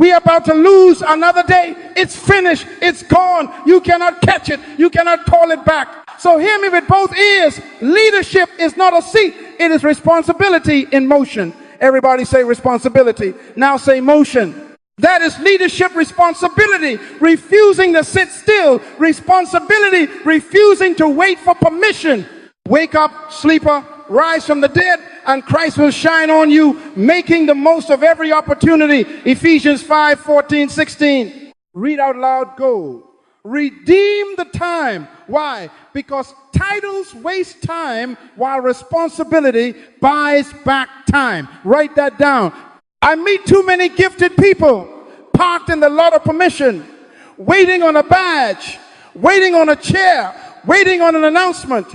We are about to lose another day. It's finished. It's gone. You cannot catch it. You cannot call it back. So hear me with both ears. Leadership is not a seat. It is responsibility in motion. Everybody say responsibility. Now say motion. That is leadership responsibility. Refusing to sit still. Responsibility. Refusing to wait for permission. Wake up, sleeper. Rise from the dead, and Christ will shine on you, making the most of every opportunity. Ephesians 5:14-16. Read out loud, go. Redeem the time. Why? Because titles waste time while responsibility buys back time. Write that down. I meet too many gifted people parked in the lot of permission, waiting on a badge, waiting on a chair, waiting on an announcement.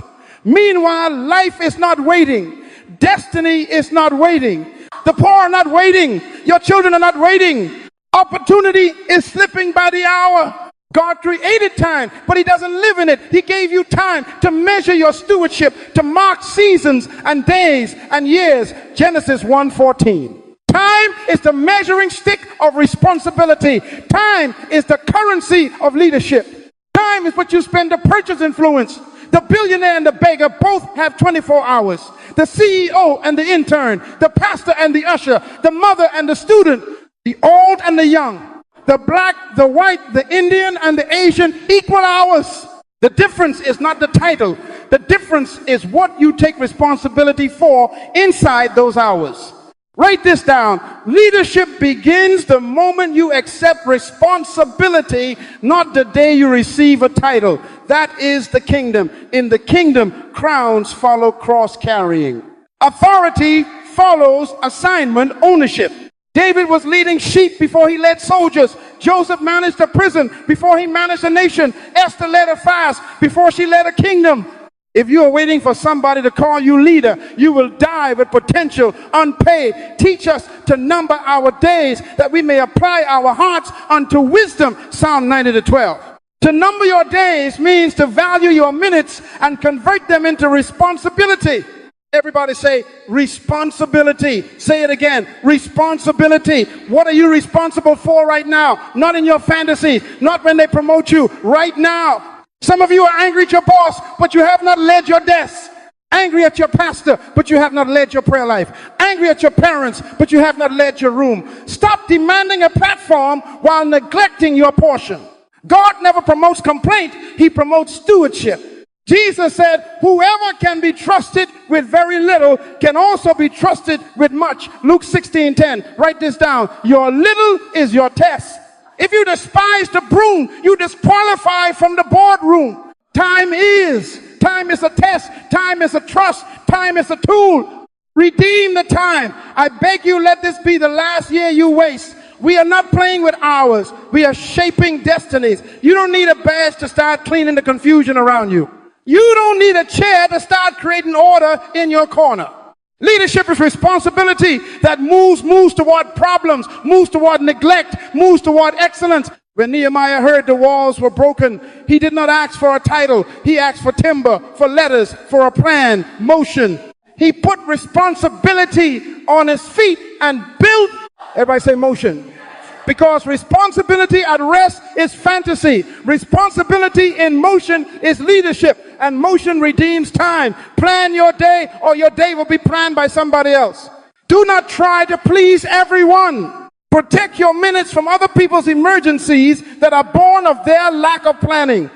Meanwhile, life is not waiting. Destiny is not waiting. The poor are not waiting. Your children are not waiting. Opportunity is slipping by the hour. God created time, but he doesn't live in it. He gave you time to measure your stewardship, to mark seasons and days and years. Genesis 1:14. Time is the measuring stick of responsibility. Time is the currency of leadership. Time is what you spend to purchase influence. The billionaire and the beggar both have 24 hours. The CEO and the intern, the pastor and the usher, the mother and the student, the old and the young, the black, the white, the Indian and the Asian, equal hours. The difference is not the title. The difference is what you take responsibility for inside those hours. Write this down. Leadership begins the moment you accept responsibility, not the day you receive a title. That is the kingdom. In the kingdom, crowns follow cross-carrying. Authority follows assignment ownership. David was leading sheep before he led soldiers. Joseph managed a prison before he managed a nation. Esther led a fast before she led a kingdom. If you are waiting for somebody to call you leader, you will die with potential unpaid. Teach us to number our days that we may apply our hearts unto wisdom. Psalm 90:12. To number your days means to value your minutes and convert them into responsibility. Everybody say responsibility. Say it again. Responsibility. What are you responsible for right now? Not in your fantasies, not when they promote you. Right now. Some of you are angry at your boss, but you have not led your desk. Angry at your pastor, but you have not led your prayer life. Angry at your parents, but you have not led your room. Stop demanding a platform while neglecting your portion. God never promotes complaint. He promotes stewardship. Jesus said, whoever can be trusted with very little can also be trusted with much. Luke 16:10. Write this down. Your little is your test. If you despise the broom, you disqualify from the boardroom. Time is a test. Time is a trust. Time is a tool. Redeem the time. I beg you, let this be the last year you waste. We are not playing with hours. We are shaping destinies. You don't need a badge to start cleaning the confusion around you. You don't need a chair to start creating order in your corner. Leadership is responsibility that moves toward problems, moves toward neglect, moves toward excellence. When Nehemiah heard the walls were broken, he did not ask for a title. He asked for timber, for letters, for a plan, motion. He put responsibility on his feet and built. Everybody say motion. Because responsibility at rest is fantasy. Responsibility in motion is leadership. And motion redeems time. Plan your day, or your day will be planned by somebody else. Do not try to please everyone. Protect your minutes from other people's emergencies that are born of their lack of planning.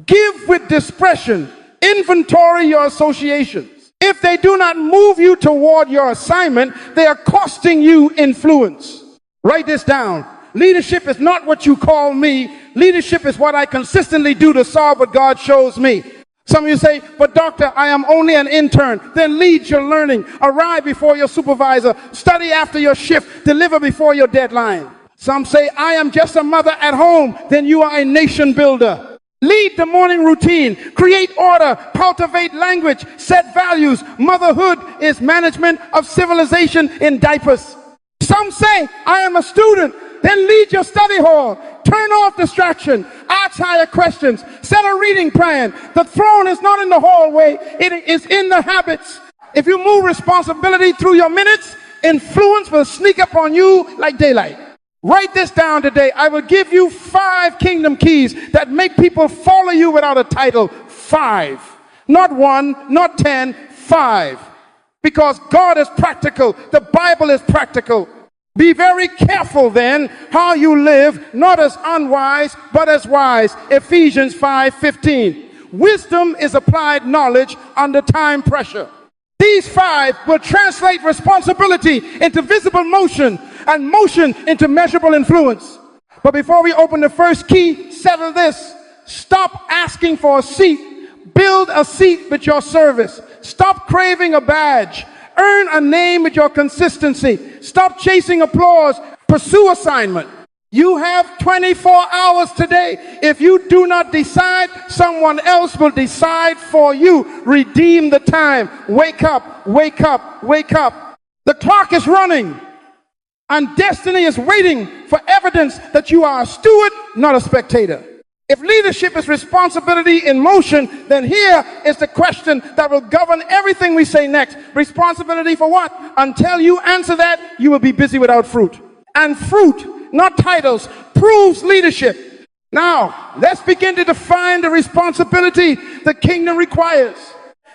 Give with discretion. Inventory your associations. If they do not move you toward your assignment, they are costing you influence. Write this down. Leadership is not what you call me. Leadership is what I consistently do to solve what God shows me. Some of you say, but doctor, I am only an intern. Then lead your learning. Arrive before your supervisor. Study after your shift. Deliver before your deadline. Some say, I am just a mother at home. Then you are a nation builder. Lead the morning routine. Create order. Cultivate language. Set values. Motherhood is management of civilization in diapers. Some say, I am a student. Then lead your study hall. Turn off distraction. Ask higher questions. Set a reading plan. The throne is not in the hallway. It is in the habits. If you move responsibility through your minutes, influence will sneak up on you like daylight. Write this down today. I will give you 5 kingdom keys that make people follow you without a title. 5. Not 1, not 10, 5. Because God is practical. The Bible is practical. Be very careful then how you live, not as unwise, but as wise. Ephesians 5:15. Wisdom is applied knowledge under time pressure. These 5 will translate responsibility into visible motion and motion into measurable influence. But before we open the first key, settle this. Stop asking for a seat. Build a seat with your service. Stop craving a badge. Earn a name with your consistency. Stop chasing applause. Pursue assignment. You have 24 hours today. If you do not decide, someone else will decide for you. Redeem the time. Wake up, wake up, wake up. The clock is running, and destiny is waiting for evidence that you are a steward, not a spectator. If leadership is responsibility in motion, then here is the question that will govern everything we say next. Responsibility for what? Until you answer that, you will be busy without fruit. And fruit, not titles, proves leadership. Now, let's begin to define the responsibility the kingdom requires.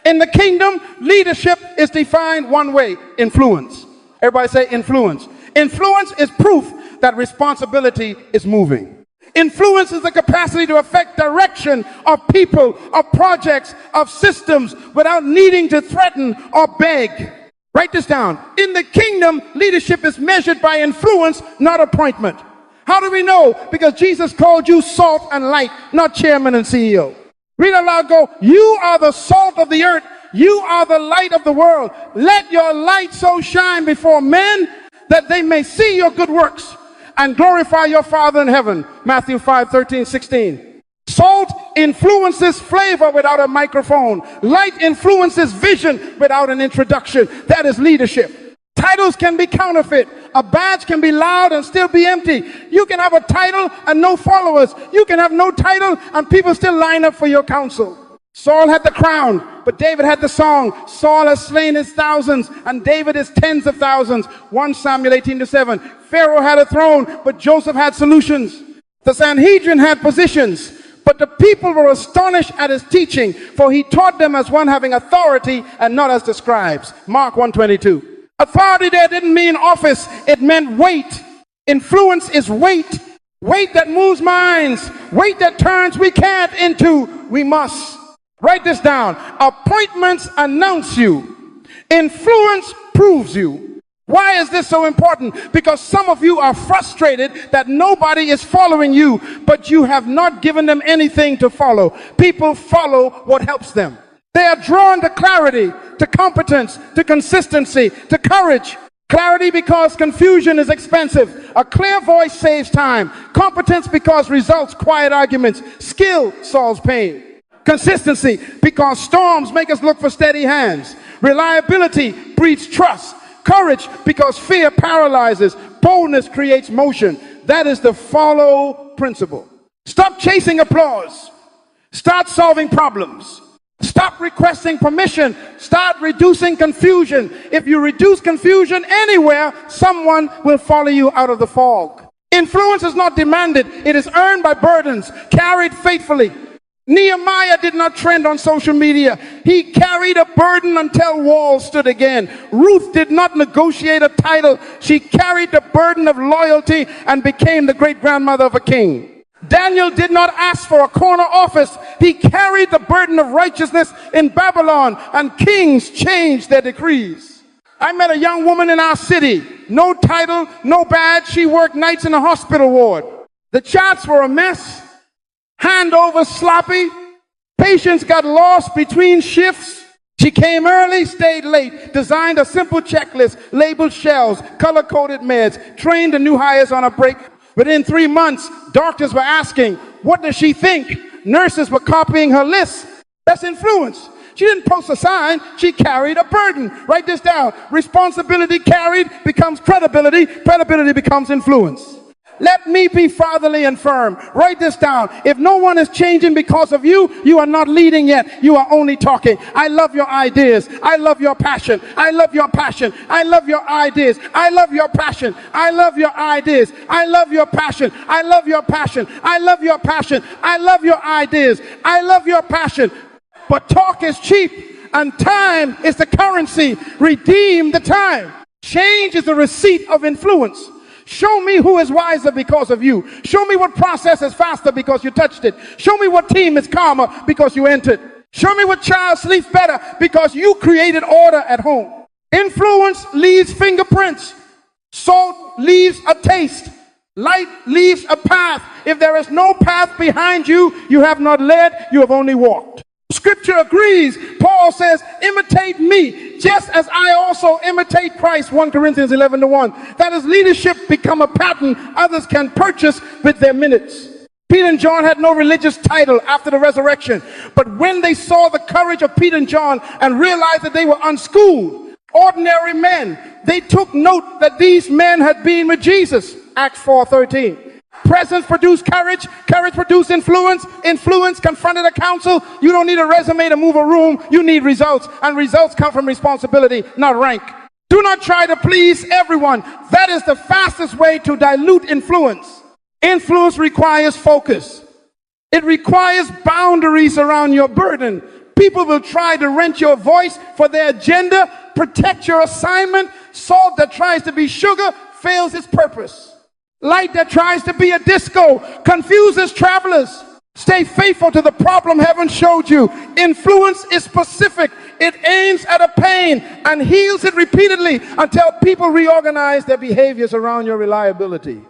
In the kingdom, leadership is defined one way: influence. Everybody say influence. Influence is proof that responsibility is moving. Influence is the capacity to affect direction of people, of projects, of systems without needing to threaten or beg. Write this down. In the kingdom, leadership is measured by influence, not appointment. How do we know? Because Jesus called you salt and light, not chairman and CEO. Read aloud, go, you are the salt of the earth. You are the light of the world. Let your light so shine before men that they may see your good works and glorify your Father in heaven. Matthew 5:13-16. Salt influences flavor without a microphone. Light influences vision without an introduction. That is leadership. Titles can be counterfeit. A badge can be loud and still be empty. You can have a title and no followers. You can have no title and people still line up for your counsel. Saul had the crown, but David had the song. Saul has slain his thousands, and David his tens of thousands. 1 Samuel 18-7. Pharaoh had a throne, but Joseph had solutions. The Sanhedrin had positions, but the people were astonished at his teaching, for he taught them as one having authority and not as the scribes. Mark 1:22. Authority there didn't mean office, it meant weight. Influence is weight. Weight that moves minds. Weight that turns we can't into we must. Write this down. Appointments announce you. Influence proves you. Why is this so important? Because some of you are frustrated that nobody is following you, but you have not given them anything to follow. People follow what helps them. They are drawn to clarity, to competence, to consistency, to courage. Clarity because confusion is expensive. A clear voice saves time. Competence because results quiet arguments. Skill solves pain. Consistency because storms make us look for steady hands. Reliability breeds trust. Courage because fear paralyzes. Boldness creates motion. That is the follow principle. Stop chasing applause. Start solving problems. Stop requesting permission. Start reducing confusion. If you reduce confusion anywhere, someone will follow you out of the fog. Influence is not demanded. It is earned by burdens, carried faithfully. Nehemiah did not trend on social media. He carried a burden until walls stood again. Ruth did not negotiate a title. She carried the burden of loyalty and became the great-grandmother of a king. Daniel did not ask for a corner office. He carried the burden of righteousness in Babylon, and kings changed their decrees. I met a young woman in our city. No title, no badge. She worked nights in a hospital ward. The charts were a mess. Handover sloppy. Patients got lost between shifts. She came early, stayed late, designed a simple checklist, labeled shelves, color-coded meds, trained the new hires on a break. Within 3 months, doctors were asking, what does she think? Nurses were copying her list. That's influence. She didn't post a sign, she carried a burden. Write this down. Responsibility carried becomes credibility. Credibility becomes influence. Let me be fatherly and firm. Write this down. If no one is changing because of you, you are not leading yet. You are only talking. I love your ideas. I love your passion. I love your passion. I love your ideas. I love your passion. I love your ideas. I love your passion. I love your passion. I love your passion. I love your ideas. I love your passion. But talk is cheap and time is the currency. Redeem the time. Change is the receipt of influence. Show me who is wiser because of you. Show me what process is faster because you touched it. Show me what team is calmer because you entered. Show me what child sleeps better because you created order at home. Influence leaves fingerprints. Salt leaves a taste. Light leaves a path. If there is no path behind you, you have not led, you have only walked. Scripture agrees. Paul says, imitate me, just as I also imitate Christ, 1 Corinthians 11:1. That is, leadership become a pattern others can purchase with their minutes. Peter and John had no religious title after the resurrection, but when they saw the courage of Peter and John and realized that they were unschooled, ordinary men, they took note that these men had been with Jesus, Acts 4:13. Presence produced courage. Courage produced influence. Influence confronted a council. You don't need a resume to move a room. You need results. And results come from responsibility, not rank. Do not try to please everyone. That is the fastest way to dilute influence. Influence requires focus. It requires boundaries around your burden. People will try to rent your voice for their agenda. Protect your assignment. Salt that tries to be sugar fails its purpose. Light that tries to be a disco confuses travelers. Stay faithful to the problem heaven showed you. Influence is specific. It aims at a pain and heals it repeatedly until people reorganize their behaviors around your reliability.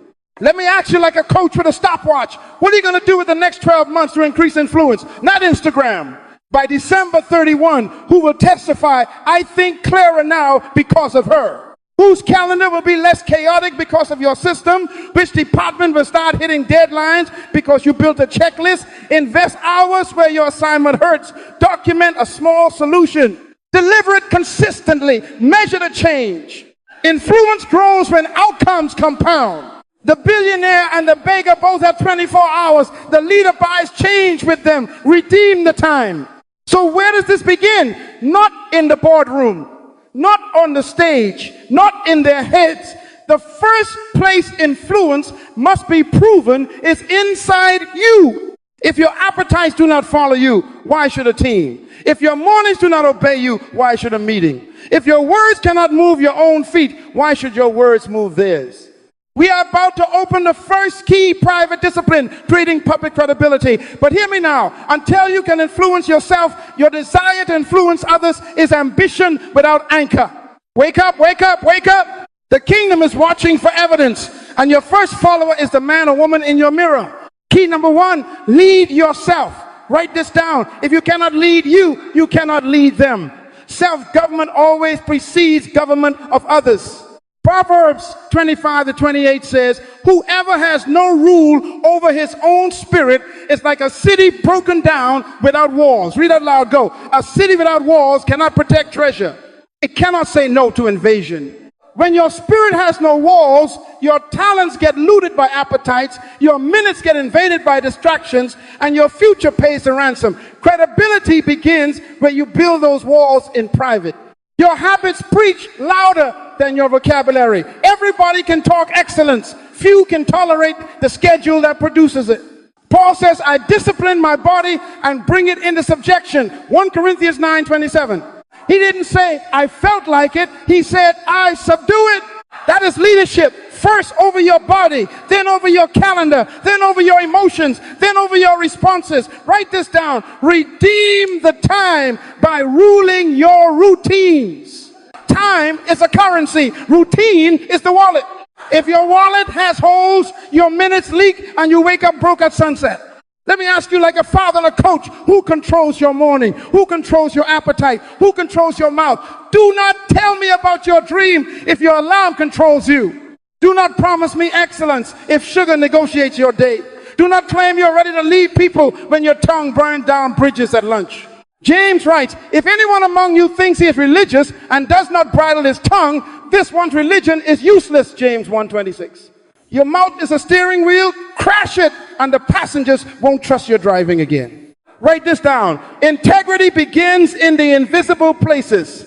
Let me ask you, like a coach with a stopwatch, what are you going to do with the next 12 months to increase influence? Not Instagram. By December 31, who will testify, I think clearer now because of her? Whose calendar will be less chaotic because of your system? Which department will start hitting deadlines because you built a checklist? Invest hours where your assignment hurts. Document a small solution. Deliver it consistently. Measure the change. Influence grows when outcomes compound. The billionaire and the beggar both have 24 hours. The leader buys change with them. Redeem the time. So where does this begin? Not in the boardroom. Not on the stage, not in their heads. The first place influence must be proven is inside you. If your appetites do not follow you, why should a team? If your mornings do not obey you, why should a meeting? If your words cannot move your own feet, why should your words move theirs? We are about to open the first key private discipline, creating public credibility. But hear me now. Until you can influence yourself, your desire to influence others is ambition without anchor. Wake up, wake up, wake up. The kingdom is watching for evidence. And your first follower is the man or woman in your mirror. Key number 1, lead yourself. Write this down. If you cannot lead you, you cannot lead them. Self-government always precedes government of others. Proverbs 25:28 says, whoever has no rule over his own spirit is like a city broken down without walls. Read out loud, go. A city without walls cannot protect treasure. It cannot say no to invasion. When your spirit has no walls, your talents get looted by appetites, your minutes get invaded by distractions, and your future pays the ransom. Credibility begins when you build those walls in private. Your habits preach louder than your vocabulary. Everybody can talk excellence. Few can tolerate the schedule that produces it. Paul says, I discipline my body and bring it into subjection. 1 Corinthians 9:27. He didn't say, I felt like it. He said, I subdue it. That is leadership. First over your body, then over your calendar, then over your emotions, then over your responses. Write this down. Redeem the time by ruling your routines. Time is a currency. Routine is the wallet. If your wallet has holes, your minutes leak, and you wake up broke at sunset. Let me ask you, like a father and a coach, who controls your morning? Who controls your appetite? Who controls your mouth? Do not tell me about your dream if your alarm controls you. Do not promise me excellence if sugar negotiates your day. Do not claim you're ready to lead people when your tongue burned down bridges at lunch. James writes, if anyone among you thinks he is religious and does not bridle his tongue, this one's religion is useless, James 1:26. Your mouth is a steering wheel. Crash it, and the passengers won't trust your driving again. Write this down. Integrity begins in the invisible places.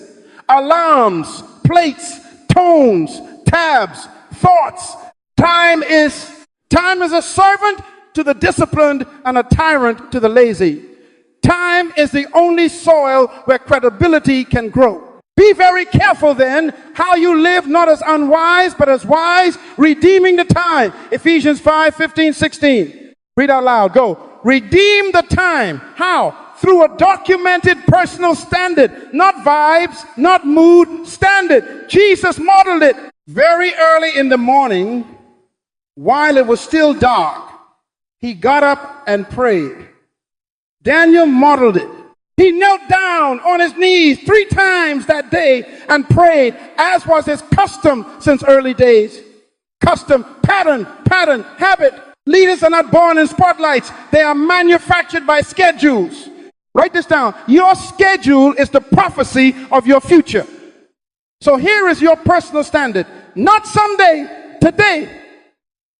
Alarms, plates, tones, tabs, thoughts. Time is a servant to the disciplined and a tyrant to the lazy. Time is the only soil where credibility can grow. Be very careful then how you live, not as unwise, but as wise, redeeming the time. Ephesians 5:15-16. Read out loud. Go. Redeem the time. How? Through a documented personal standard. Not vibes, not mood, standard. Jesus modeled it. Very early in the morning, while it was still dark, he got up and prayed. Daniel modeled it. He knelt down on his knees 3 times that day and prayed, as was his custom since early days. Custom, pattern, habit. Leaders are not born in spotlights. They are manufactured by schedules. Write this down. Your schedule is the prophecy of your future. So here is your personal standard. Not someday, today.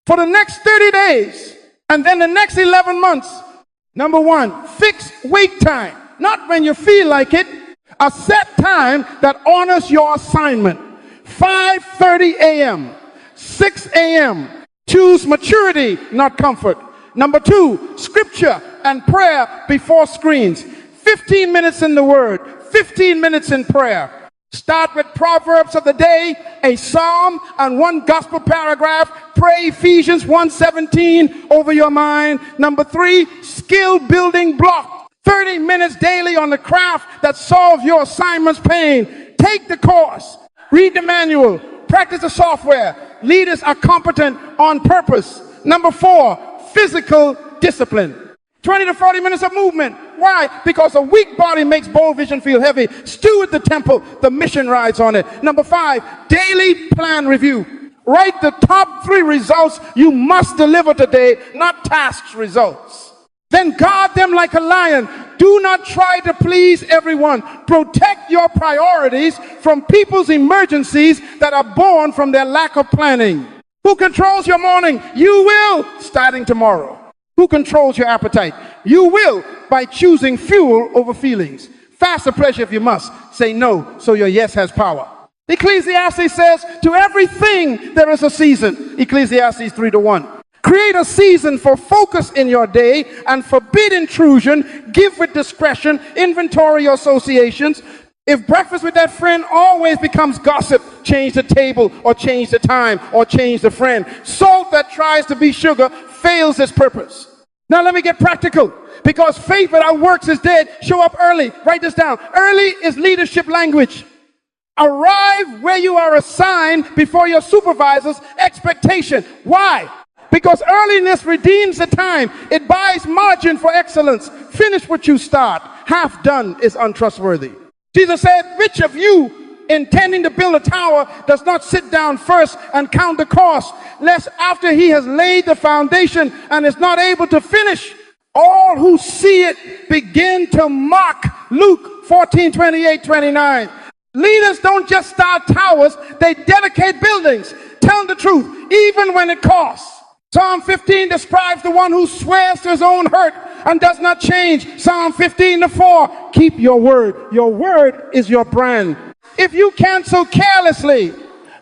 For the next 30 days and then the next 11 months. Number 1, fix wake time. Not when you feel like it. A set time that honors your assignment. 5:30 a.m., 6 a.m. Choose maturity, not comfort. Number 2, scripture and prayer before screens. 15 minutes in the word, 15 minutes in prayer. Start with Proverbs of the day, a psalm, and 1 gospel paragraph. Pray Ephesians 1:17 over your mind. Number 3, skill building block. 30 minutes daily on the craft that solves your assignment's pain. Take the course. Read the manual. Practice the software. Leaders are competent on purpose. Number 4, physical discipline. 20 to 40 minutes of movement. Why? Because a weak body makes bold vision feel heavy. Steward the temple. The mission rides on it. Number 5, daily plan review. Write the top 3 results you must deliver today, not tasks results. Then guard them like a lion. Do not try to please everyone. Protect your priorities from people's emergencies that are born from their lack of planning. Who controls your morning? You will, starting tomorrow. Who controls your appetite? You will, by choosing fuel over feelings. Fast the pleasure if you must. Say no, so your yes has power. Ecclesiastes says, to everything there is a season. Ecclesiastes 3:1. Create a season for focus in your day and forbid intrusion. Give with discretion. Inventory your associations. If breakfast with that friend always becomes gossip, change the table or change the time or change the friend. Salt that tries to be sugar fails its purpose. Now let me get practical. Because faith without works is dead. Show up early. Write this down. Early is leadership language. Arrive where you are assigned before your supervisor's expectation. Why? Because earliness redeems the time. It buys margin for excellence. Finish what you start. Half done is untrustworthy. Jesus said, which of you intending to build a tower does not sit down first and count the cost, lest after he has laid the foundation and is not able to finish, all who see it begin to mock. Luke 14:28-29. Leaders don't just start towers, they dedicate buildings. Tell the truth, even when it costs. Psalm 15 describes the one who swears to his own hurt and does not change. Psalm 15:4, keep your word. Your word is your brand. If you cancel carelessly,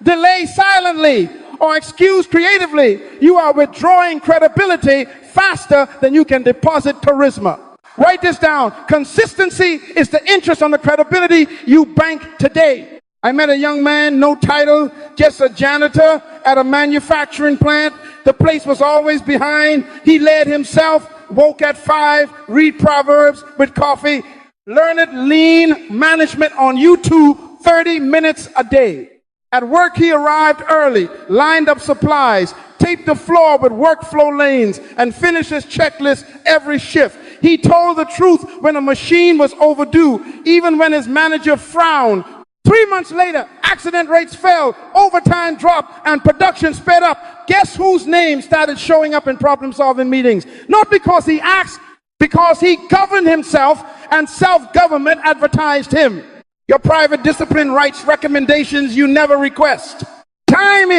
delay silently, or excuse creatively, you are withdrawing credibility faster than you can deposit charisma. Write this down. Consistency is the interest on the credibility you bank today. I met a young man, no title, just a janitor at a manufacturing plant. The place was always behind. He led himself, woke at 5, read Proverbs with coffee, learned lean management on YouTube, 30 minutes a day. At work, he arrived early, lined up supplies, taped the floor with workflow lanes, and finished his checklist every shift. He told the truth when a machine was overdue, even when his manager frowned. 3 months later, accident rates fell, overtime dropped, and production sped up. Guess whose name started showing up in problem-solving meetings? Not because he asked, because he governed himself and self-government advertised him. Your private discipline writes recommendations you never request. Time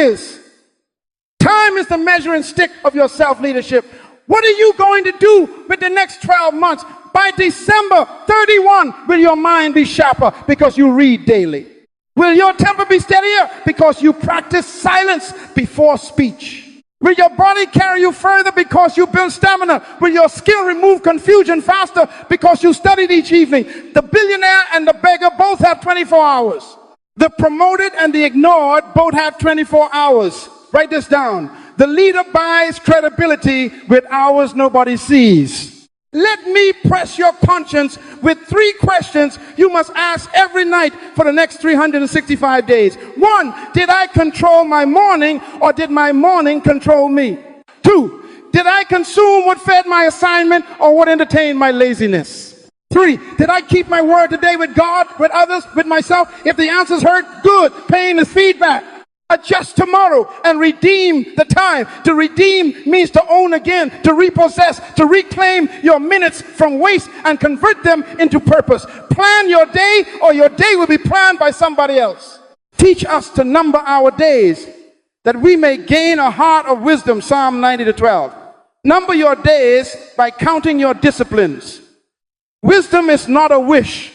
Time is the measuring stick of your self-leadership. What are you going to do with the next 12 months? By December 31, will your mind be sharper because you read daily? Will your temper be steadier because you practice silence before speech? Will your body carry you further because you build stamina? Will your skill remove confusion faster because you studied each evening? The billionaire and the beggar both have 24 hours. The promoted and the ignored both have 24 hours. Write this down. The leader buys credibility with hours nobody sees. Let me press your conscience with 3 questions you must ask every night for the next 365 days. 1, did I control my morning, or did my morning control me? 2, did I consume what fed my assignment or what entertained my laziness? 3, did I keep my word today with God, with others, with myself? If the answers hurt, good. Pain is feedback. Adjust tomorrow and redeem the time. To redeem means to own again, to repossess, to reclaim your minutes from waste and convert them into purpose. Plan your day, or your day will be planned by somebody else. Teach us to number our days, that we may gain a heart of wisdom. Psalm 90:12. Number your days by counting your disciplines. Wisdom is not a wish,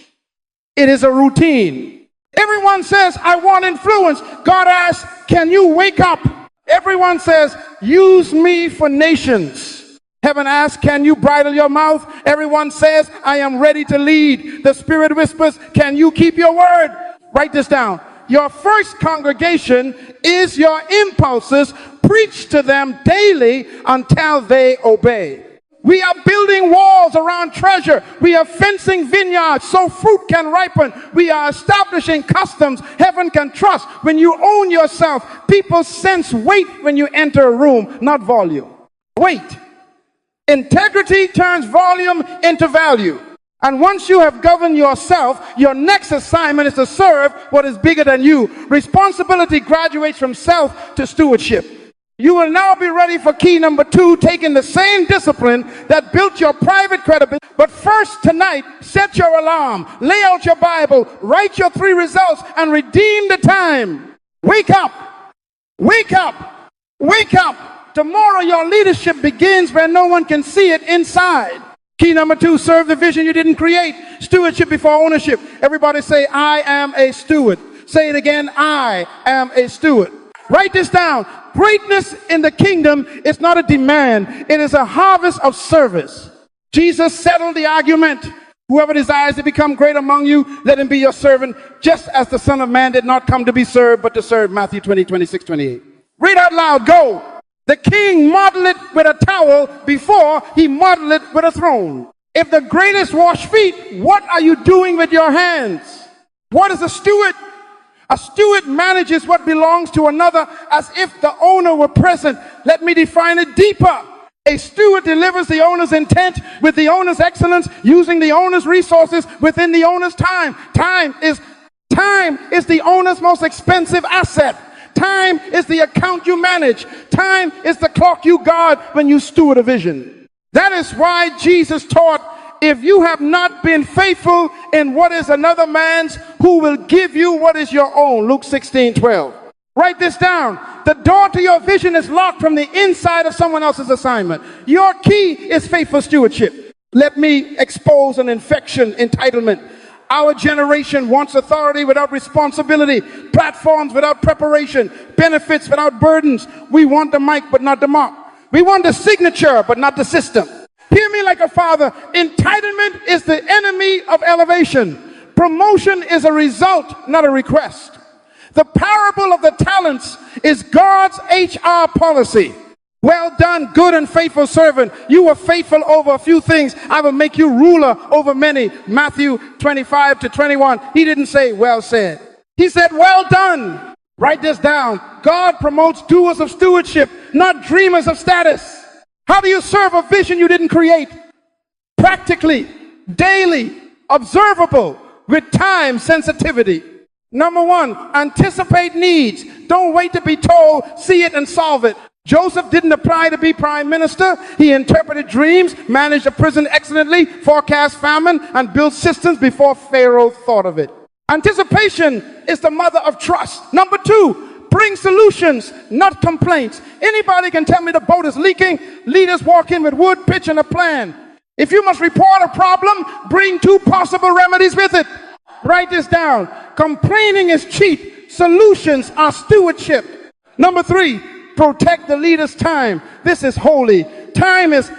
it is a routine. Everyone says, I want influence. God asks, can you wake up? Everyone says, use me for nations. Heaven asks, can you bridle your mouth? Everyone says, I am ready to lead. The Spirit whispers, can you keep your word? Write this down. Your first congregation is your impulses. Preach to them daily until they obey. We are building walls around treasure. We are fencing vineyards so fruit can ripen. We are establishing customs heaven can trust. When you own yourself, people sense weight when you enter a room, not volume. Weight. Integrity turns volume into value. And once you have governed yourself, your next assignment is to serve what is bigger than you. Responsibility graduates from self to stewardship. You will now be ready for key number 2, taking the same discipline that built your private credibility. But first, tonight, set your alarm, lay out your Bible, write your 3 results, and redeem the time. Wake up, wake up, wake up. Tomorrow, your leadership begins where no one can see it inside. Key number 2, serve the vision you didn't create. Stewardship before ownership. Everybody say, I am a steward. Say it again, I am a steward. Write this down. Greatness in the kingdom is not a demand. It is a harvest of service. Jesus settled the argument. Whoever desires to become great among you, let him be your servant, just as the Son of Man did not come to be served, but to serve. Matthew 20:26-28. Read out loud. Go. The king modeled it with a towel before he modeled it with a throne. If the greatest wash feet, what are you doing with your hands? What is a steward? A steward manages what belongs to another as if the owner were present. Let me define it deeper. A steward delivers the owner's intent with the owner's excellence, using the owner's resources within the owner's time. Time is the owner's most expensive asset. Time is the account you manage. Time is the clock you guard when you steward a vision. That is why Jesus taught, if you have not been faithful in what is another man's, who will give you what is your own? Luke 16:12. Write this down. The door to your vision is locked from the inside of someone else's assignment. Your key is faithful stewardship. Let me expose an infection: entitlement. Our generation wants authority without responsibility, platforms without preparation, benefits without burdens. We want the mic but not the mark. We want the signature but not the system. Hear me like a father. Entitlement is the enemy of elevation. Promotion is a result, not a request. The parable of the talents is God's HR policy. Well done, good and faithful servant. You were faithful over a few things. I will make you ruler over many. Matthew 25-21. He didn't say, well said. He said, well done. Write this down. God promotes doers of stewardship, not dreamers of status. How do you serve a vision you didn't create? Practically, daily, observable, with time sensitivity. Number 1, anticipate needs. Don't wait to be told, see it and solve it. Joseph didn't apply to be prime minister. He interpreted dreams, managed a prison excellently, forecast famine, and built systems before Pharaoh thought of it. Anticipation is the mother of trust. Number 2, Bring solutions, not complaints. Anybody can tell me the boat is leaking. Leaders walk in with wood, pitch, and a plan. If you must report a problem, bring 2 possible remedies with it. Write this down. Complaining is cheap. Solutions are stewardship. Number 3, protect the leader's time. This is holy. Time is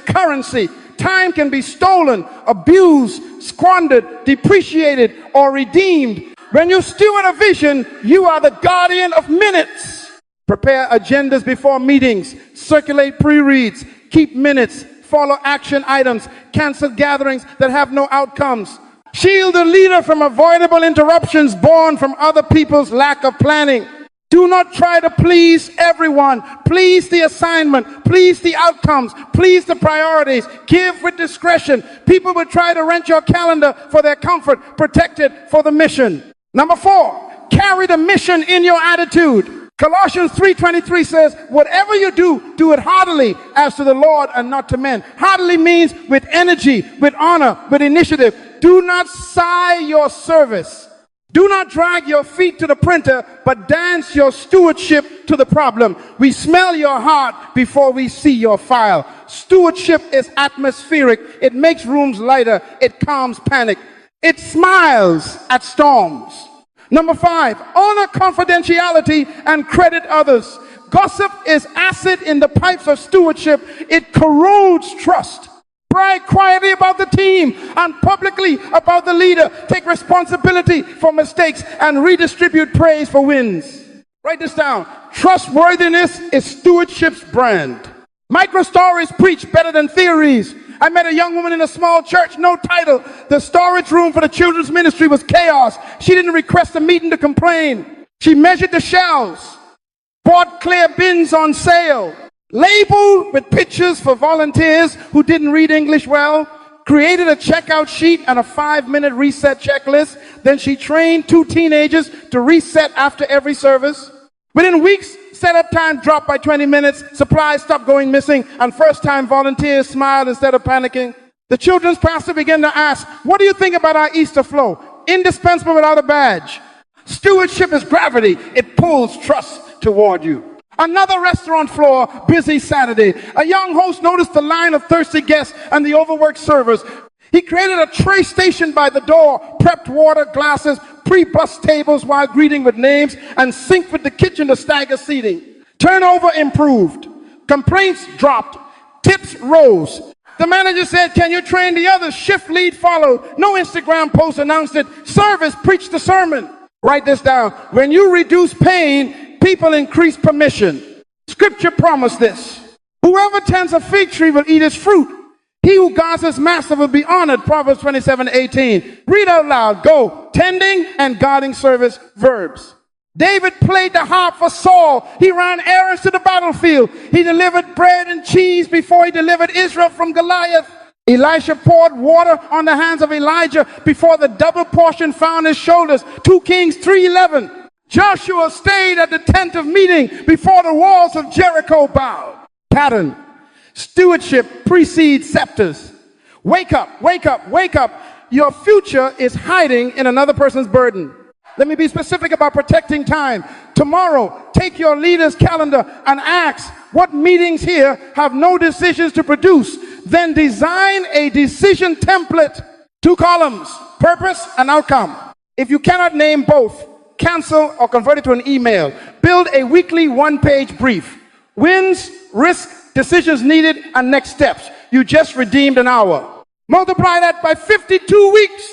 currency. Time can be stolen, abused, squandered, depreciated, or redeemed. When you steward a vision, you are the guardian of minutes. Prepare agendas before meetings. Circulate pre-reads. Keep minutes. Follow action items. Cancel gatherings that have no outcomes. Shield the leader from avoidable interruptions born from other people's lack of planning. Do not try to please everyone. Please the assignment. Please the outcomes. Please the priorities. Give with discretion. People will try to rent your calendar for their comfort. Protect it for the mission. Number 4, carry the mission in your attitude. Colossians 3:23 says, whatever you do, do it heartily as to the Lord and not to men. Heartily means with energy, with honor, with initiative. Do not sigh your service. Do not drag your feet to the printer, but dance your stewardship to the problem. We smell your heart before we see your file. Stewardship is atmospheric. It makes rooms lighter. It calms panic. It smiles at storms. Number 5, honor confidentiality and credit others. Gossip is acid in the pipes of stewardship. It corrodes trust. Brag quietly about the team and publicly about the leader. Take responsibility for mistakes and redistribute praise for wins. Write this down. Trustworthiness is stewardship's brand. Micro stories preach better than theories. I met a young woman in a small church, no title. The storage room for the children's ministry was chaos. She didn't request a meeting to complain. She measured the shelves, bought clear bins on sale, labeled with pictures for volunteers who didn't read English well, created a checkout sheet and a 5-minute reset checklist. Then she trained 2 teenagers to reset after every service. Within weeks, setup time dropped by 20 minutes, supplies stopped going missing, and first-time volunteers smiled instead of panicking. The children's pastor began to ask, what do you think about our Easter flow? Indispensable without a badge. Stewardship is gravity. It pulls trust toward you. Another restaurant floor, busy Saturday. A young host noticed the line of thirsty guests and the overworked servers. He created a tray station by the door, prepped water, glasses, pre-bus tables while greeting with names, and synced with the kitchen to stagger seating. Turnover improved. Complaints dropped. Tips rose. The manager said, can you train the others? Shift lead followed. No Instagram post announced it. Service preached the sermon. Write this down. When you reduce pain, people increase permission. Scripture promised this. Whoever tends a fig tree will eat its fruit. He who guards his master will be honored. Proverbs 27:18. Read out loud. Go. Tending and guarding service verbs. David played the harp for Saul. He ran errands to the battlefield. He delivered bread and cheese before he delivered Israel from Goliath. Elisha poured water on the hands of Elijah before the double portion found his shoulders. 2 Kings 3:11. Joshua stayed at the tent of meeting before the walls of Jericho bowed. Pattern. Stewardship precedes scepters. Wake up, wake up, wake up. Your future is hiding in another person's burden. Let me be specific about protecting time. Tomorrow, take your leader's calendar and ask, what meetings here have no decisions to produce? Then design a decision template. 2 columns, purpose and outcome. If you cannot name both, cancel or convert it to an email. Build a weekly 1-page brief. Wins, risks, decisions needed, and next steps. You just redeemed an hour. Multiply that by 52 weeks.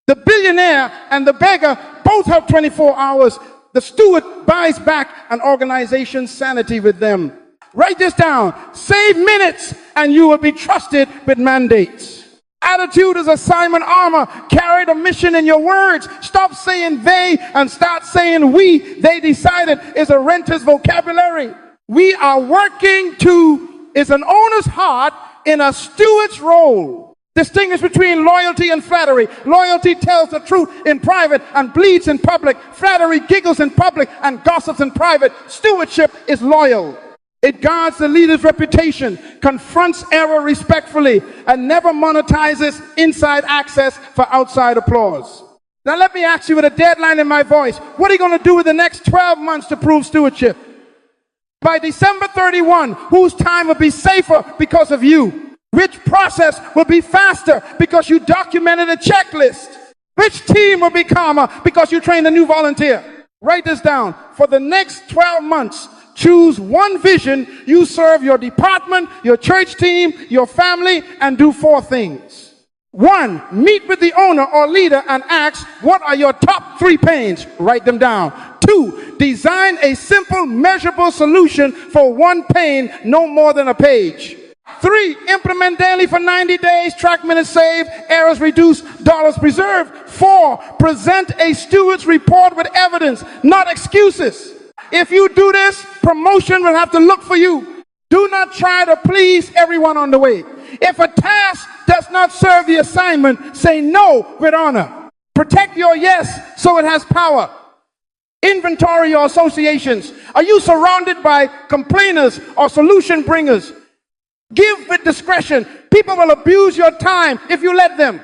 The billionaire and the beggar both have 24 hours. The steward buys back an organization's sanity with them. Write this down. Save minutes and you will be trusted with mandates. Attitude is assignment armor. Carry the mission in your words. Stop saying they and start saying we. They decided is a renter's vocabulary. We are working to is an owner's heart in a steward's role. Distinguish between loyalty and flattery. Loyalty tells the truth in private and bleeds in public. Flattery giggles in public and gossips in private. Stewardship is loyal. It guards the leader's reputation, confronts error respectfully, and never monetizes inside access for outside applause. Now let me ask you with a deadline in my voice, what are you going to do with the next 12 months to prove stewardship? By December 31, whose time will be safer because of you? Which process will be faster because you documented a checklist? Which team will be calmer because you trained a new volunteer? Write this down. For the next 12 months, choose one vision. You serve your department, your church team, your family, and do 4 things. 1, meet with the owner or leader and ask, what are your top 3 pains? Write them down. 2, design a simple, measurable solution for 1 pain, no more than a page. 3, implement daily for 90 days, track minutes saved, errors reduced, dollars preserved. 4, present a steward's report with evidence, not excuses. If you do this, promotion will have to look for you. Do not try to please everyone on the way. If a task does not serve the assignment, say no with honor. Protect your yes so it has power. Inventory your associations. Are you surrounded by complainers or solution bringers? Give with discretion. People will abuse your time if you let them.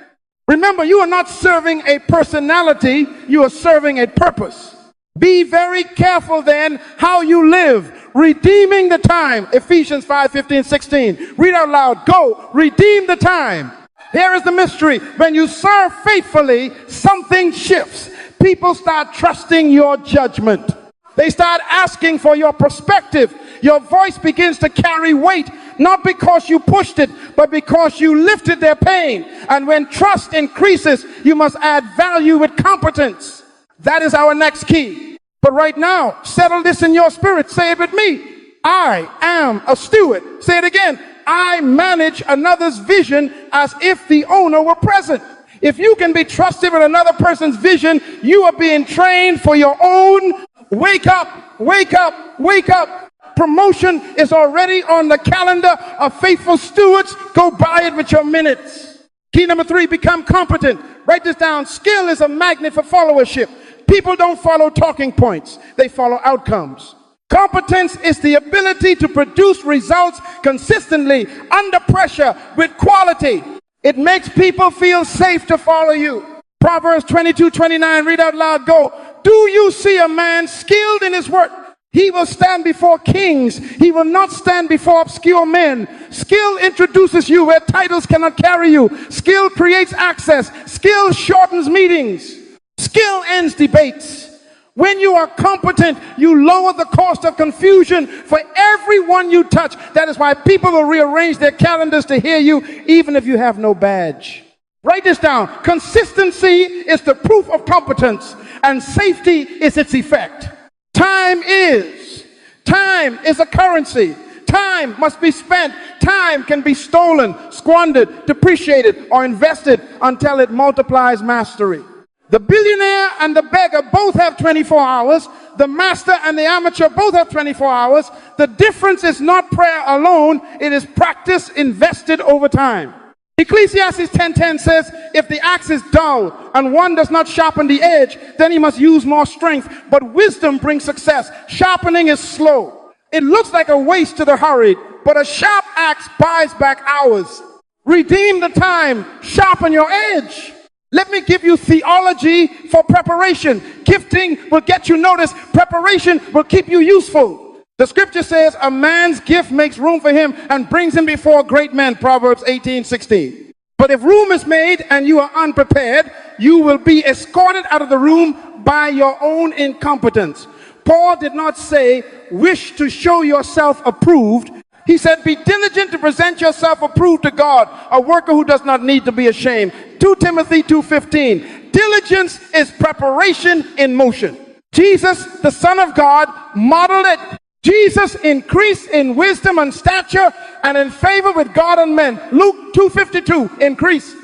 Remember, you are not serving a personality, you are serving a purpose. Be very careful then how you live, redeeming the time. Ephesians 5:15-16. Read out loud. Go, redeem the time. Here is the mystery. When you serve faithfully, something shifts. People start trusting your judgment. They start asking for your perspective. Your voice begins to carry weight, not because you pushed it, but because you lifted their pain. And when trust increases, you must add value with competence. That is our next key. But right now, settle this in your spirit. Say it with me. I am a steward. Say it again. I manage another's vision as if the owner were present. If you can be trusted with another person's vision, you are being trained for your own. Wake up, wake up, wake up. Promotion is already on the calendar of faithful stewards. Go buy it with your minutes. Key number 3, become competent. Write this down. Skill is a magnet for followership. People don't follow talking points. They follow outcomes. Competence is the ability to produce results consistently, under pressure, with quality. It makes people feel safe to follow you. Proverbs 22:29, read out loud, go. Do you see a man skilled in his work? He will stand before kings. He will not stand before obscure men. Skill introduces you where titles cannot carry you. Skill creates access. Skill shortens meetings. Skill ends debates. When you are competent, you lower the cost of confusion for everyone you touch. That is why people will rearrange their calendars to hear you, even if you have no badge. Write this down. Consistency is the proof of competence, and safety is its effect. Time is a currency. Time must be spent. Time can be stolen, squandered, depreciated, or invested until it multiplies mastery. The billionaire and the beggar both have 24 hours. The master and the amateur both have 24 hours. The difference is not prayer alone. It is practice invested over time. Ecclesiastes 10:10 says, if the axe is dull and one does not sharpen the edge, then he must use more strength. But wisdom brings success. Sharpening is slow. It looks like a waste to the hurried, but a sharp axe buys back hours. Redeem the time. Sharpen your edge. Let me give you theology for preparation. Gifting will get you noticed. Preparation will keep you useful. The scripture says a man's gift makes room for him and brings him before great men. Proverbs 18:16. But if room is made and you are unprepared, you will be escorted out of the room by your own incompetence. Paul did not say, wish to show yourself approved. He said, be diligent to present yourself approved to God, a worker who does not need to be ashamed. 2 Timothy 2:15. Diligence is preparation in motion. Jesus, the Son of God, modeled it. Jesus increased in wisdom and stature and in favor with God and men. Luke 2:52, increase.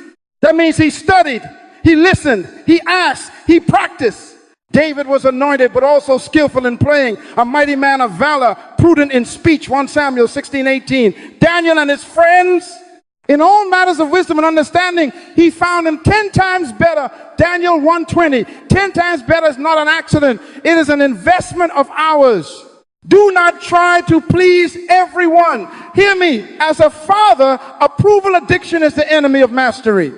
That means he studied, he listened, he asked, he practiced. David was anointed, but also skillful in playing, a mighty man of valor, prudent in speech, 1 Samuel 16:18. Daniel and his friends, in all matters of wisdom and understanding, he found him 10 times better. Daniel 1:20. 10 times better is not an accident. It is an investment of hours. Do not try to please everyone. Hear me. As a father, approval addiction is the enemy of mastery.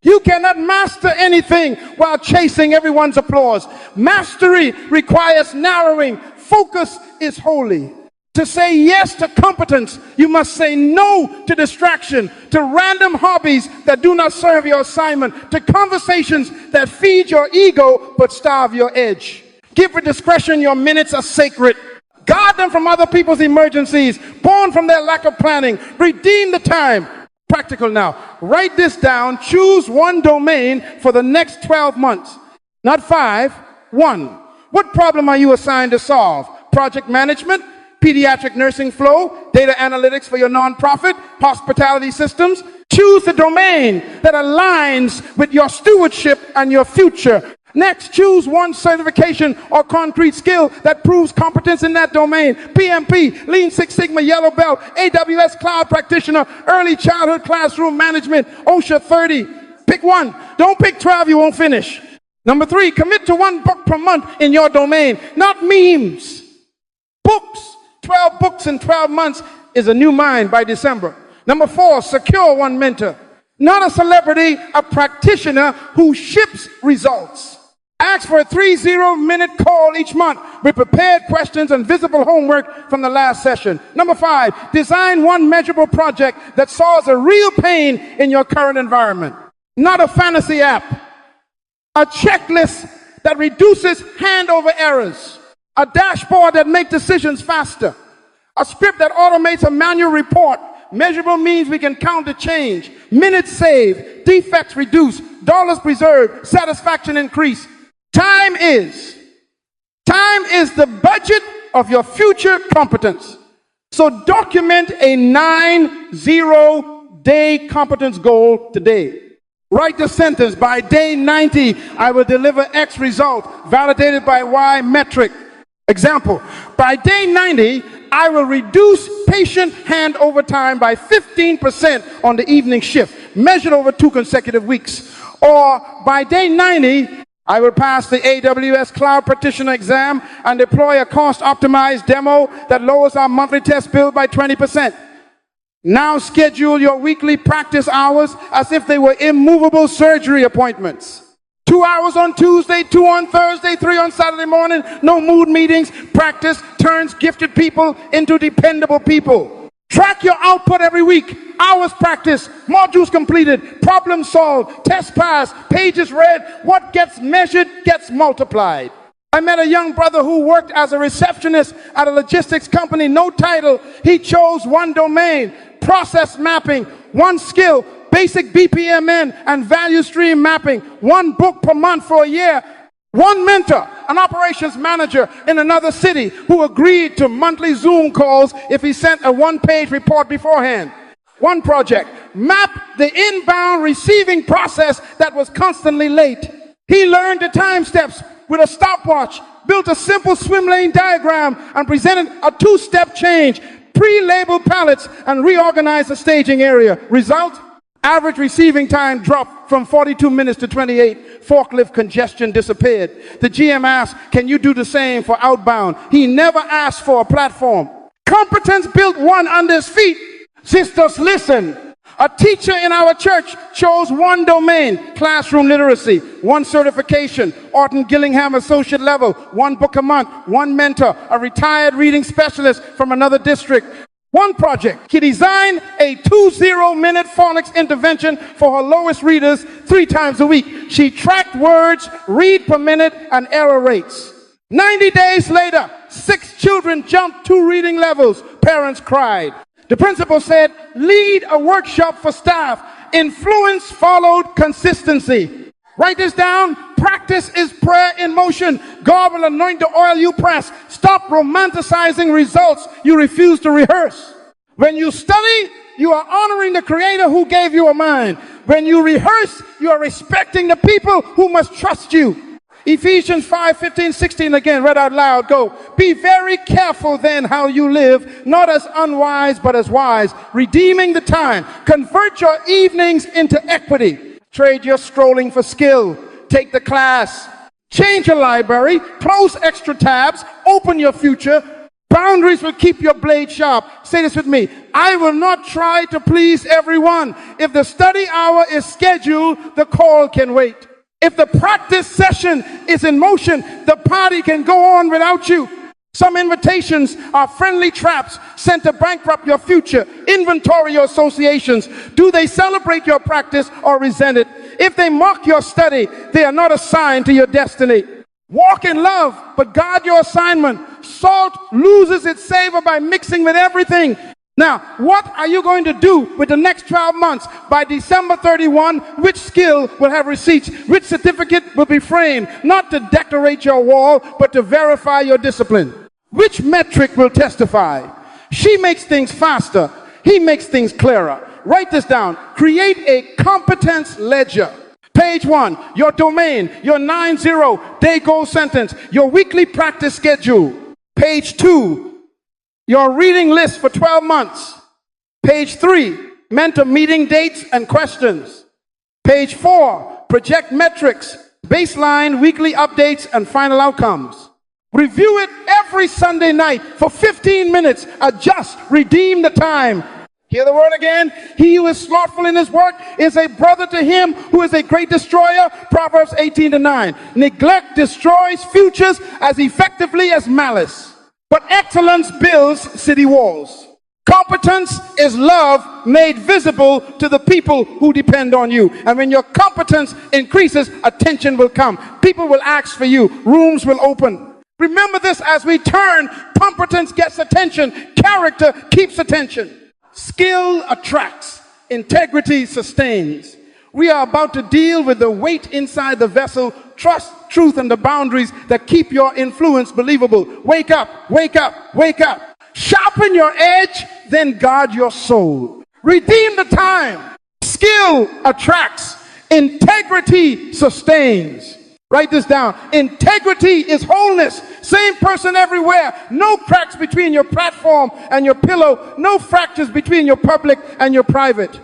You cannot master anything while chasing everyone's applause. Mastery requires narrowing. Focus is holy. To say yes to competence, you must say no to distraction, to random hobbies that do not serve your assignment, to conversations that feed your ego but starve your edge. Give with discretion, your minutes are sacred. Guard them from other people's emergencies, born from their lack of planning. Redeem the time. Practical now. Write this down. Choose one domain for the next 12 months. Not 5, 1. What problem are you assigned to solve? Project management, pediatric nursing flow, data analytics for your nonprofit, hospitality systems. Choose the domain that aligns with your stewardship and your future. Next, choose one certification or concrete skill that proves competence in that domain. PMP, Lean Six Sigma Yellow Belt, AWS Cloud Practitioner, Early Childhood Classroom Management, OSHA 30. Pick one. Don't pick 12, you won't finish. Number 3, commit to 1 book per month in your domain, not memes. Books. 12 books in 12 months is a new mind by December. Number 4, secure 1 mentor. Not a celebrity, a practitioner who ships results. Ask for a 30-minute call each month with prepared questions and visible homework from the last session. Number 5, design 1 measurable project that solves a real pain in your current environment. Not a fantasy app. A checklist that reduces handover errors. A dashboard that makes decisions faster. A script that automates a manual report. Measurable means we can count the change. Minutes saved. Defects reduced. Dollars preserved. Satisfaction increased. Time is the budget of your future competence. So document a 90-day competence goal today. Write the sentence, by day 90, I will deliver X result, validated by Y metric. Example, by day 90, I will reduce patient handover time by 15% on the evening shift, measured over 2 consecutive weeks. Or by day 90, I will pass the AWS Cloud Practitioner exam and deploy a cost-optimized demo that lowers our monthly test bill by 20%. Now schedule your weekly practice hours as if they were immovable surgery appointments. 2 hours on Tuesday, 2 on Thursday, 3 on Saturday morning, no mood meetings. Practice turns gifted people into dependable people. Track your output every week. Hours practice, modules completed, problem solved, test passed, pages read. What gets measured gets multiplied. I met a young brother who worked as a receptionist at a logistics company, no title. He chose 1 domain, process mapping, 1 skill, basic BPMN and value stream mapping, 1 book per month for a year. 1 mentor, an operations manager in another city who agreed to monthly Zoom calls if he sent a 1-page report beforehand. 1 project, map the inbound receiving process that was constantly late. He learned the time steps with a stopwatch, built a simple swim lane diagram, and presented a 2-step change, pre-labeled pallets, and reorganized the staging area. Result? Average receiving time dropped from 42 minutes to 28. Forklift congestion disappeared. The GM asked, can you do the same for outbound? He never asked for a platform. Competence built 1 under his feet. Sisters, listen. A teacher in our church chose 1 domain, classroom literacy, 1 certification, Orton Gillingham associate level, 1 book a month, 1 mentor, a retired reading specialist from another district. 1 project. She designed a 20-minute phonics intervention for her lowest readers 3 times a week. She tracked words, read per minute, and error rates. 90 days later, 6 children jumped 2 reading levels. Parents cried. The principal said, lead a workshop for staff. Influence followed consistency. Write this down. Practice is prayer in motion. God will anoint the oil you press. Stop romanticizing results you refuse to rehearse. When you study, you are honoring the Creator who gave you a mind. When you rehearse, you are respecting the people who must trust you. Ephesians 5:15-16 again, read out loud. Go. Be very careful then how you live, not as unwise but as wise, redeeming the time. Convert your evenings into equity. Trade your strolling for skill. Take the class. Change your library. Close extra tabs. Open your future. Boundaries will keep your blade sharp. Say this with me. I will not try to please everyone. If the study hour is scheduled, the call can wait. If the practice session is in motion, the party can go on without you. Some invitations are friendly traps sent to bankrupt your future. Inventory your associations. Do they celebrate your practice or resent it? If they mock your study, they are not assigned to your destiny. Walk in love, but guard your assignment. Salt loses its savor by mixing with everything. Now, what are you going to do with the next 12 months? By December 31, which skill will have receipts? Which certificate will be framed? Not to decorate your wall, but to verify your discipline. Which metric will testify? She makes things faster. He makes things clearer. Write this down. Create a competence ledger. Page 1, your domain, your 90-day goal sentence, your weekly practice schedule. Page 2, your reading list for 12 months. Page 3, mentor meeting dates and questions. Page 4, project metrics, baseline, weekly updates, and final outcomes. Review it every Sunday night for 15 minutes. Adjust, redeem the time. Hear the word again. He who is slothful in his work is a brother to him who is a great destroyer. Proverbs 18:9. Neglect destroys futures as effectively as malice, but excellence builds city walls. Competence is love made visible to the people who depend on you. And when your competence increases, attention will come. People will ask for you. Rooms will open. Remember this, as we turn, competence gets attention. Character keeps attention. Skill attracts. Integrity sustains. We are about to deal with the weight inside the vessel, trust, truth, and the boundaries that keep your influence believable. Wake up, wake up, wake up. Sharpen your edge, then guard your soul. Redeem the time. Skill attracts. Integrity sustains. Write this down. Integrity is wholeness. Same person everywhere. No cracks between your platform and your pillow. No fractures between your public and your private.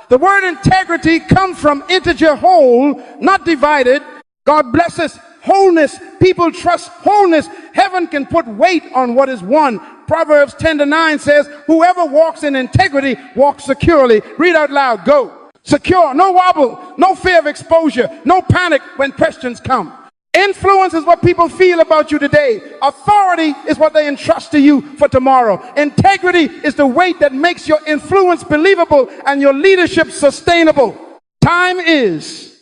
The word integrity comes from integer whole, not divided. God blesses wholeness. People trust wholeness. Heaven can put weight on what is one. Proverbs 10:9 says, whoever walks in integrity walks securely. Read out loud. Go. Secure, no wobble, no fear of exposure, no panic when questions come. Influence is what people feel about you today. Authority is what they entrust to you for tomorrow. Integrity is the weight that makes your influence believable and your leadership sustainable. Time is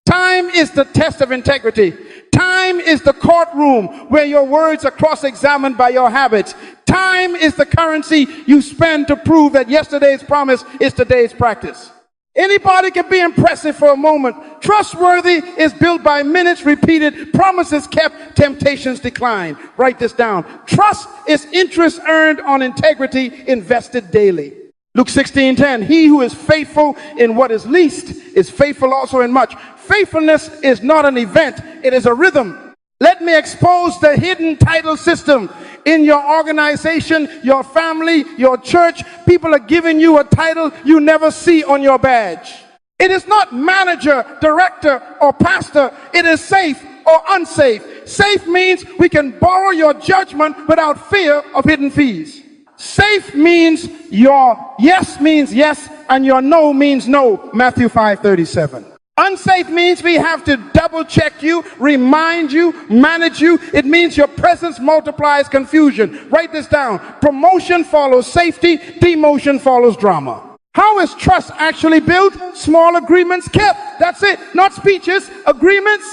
the test of integrity. Time is the courtroom where your words are cross-examined by your habits. Time is the currency you spend to prove that yesterday's promise is today's practice. Anybody can be impressive for a moment. Trustworthy is built by minutes repeated, promises kept, temptations decline. Write this down. Trust is interest earned on integrity invested daily. Luke 16:10. He who is faithful in what is least is faithful also in much. Faithfulness is not an event, it is a rhythm. Let me expose the hidden title system. In your organization, your family, your church, people are giving you a title you never see on your badge. It is not manager, director, or pastor. It is safe or unsafe. Safe means we can borrow your judgment without fear of hidden fees. Safe means your yes means yes and your no means no. Matthew 5:37. Unsafe means we have to double check you, remind you, manage you. It means your presence multiplies confusion. Write this down. Promotion follows safety, demotion follows drama. How is trust actually built? Small agreements kept. That's it. Not speeches, agreements.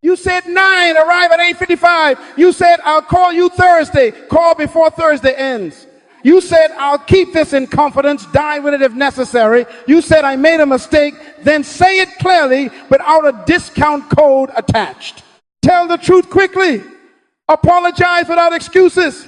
You said 9, arrive at 8:55. You said, I'll call you Thursday. Call before Thursday ends. You said, I'll keep this in confidence, die with it if necessary. You said, I made a mistake. Then say it clearly without a discount code attached. Tell the truth quickly. Apologize without excuses.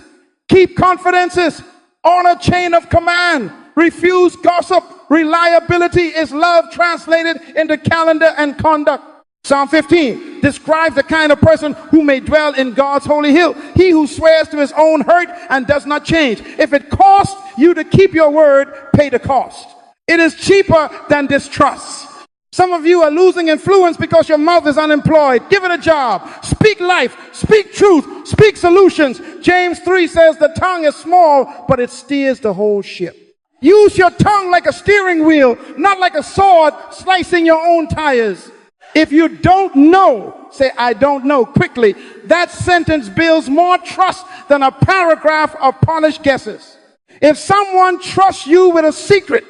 Keep confidences. Honor chain of command. Refuse gossip. Reliability is love translated into calendar and conduct. Psalm 15 describes the kind of person who may dwell in God's holy hill. He who swears to his own hurt and does not change. If it costs you to keep your word, pay the cost. It is cheaper than distrust. Some of you are losing influence because your mouth is unemployed. Give it a job. speak life, speak truth, speak solutions. James 3 says the tongue is small, but it steers the whole ship. Use your tongue like a steering wheel, not like a sword slicing your own tires. If you don't know, say, I don't know, quickly. That sentence builds more trust than a paragraph of polished guesses. If someone trusts you with a secret,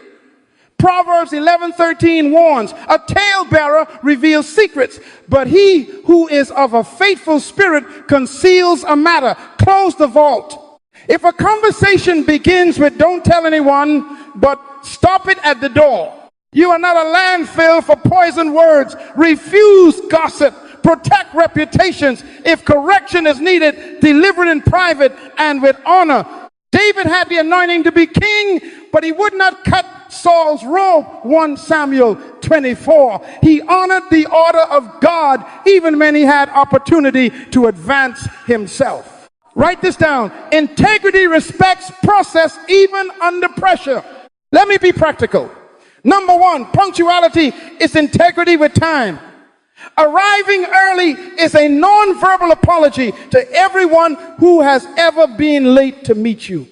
Proverbs 11:13 warns, a talebearer reveals secrets, but he who is of a faithful spirit conceals a matter. Close the vault. If a conversation begins with don't tell anyone, but stop it at the door. You are not a landfill for poisoned words. Refuse gossip. Protect reputations. If correction is needed, deliver it in private and with honor. David had the anointing to be king, but he would not cut Saul's robe. 1 Samuel 24. He honored the order of God even when he had opportunity to advance himself. Write this down. Integrity respects process even under pressure. Let me be practical. Number one, punctuality is integrity with time. Arriving early is a non-verbal apology to everyone who has ever been late to meet you.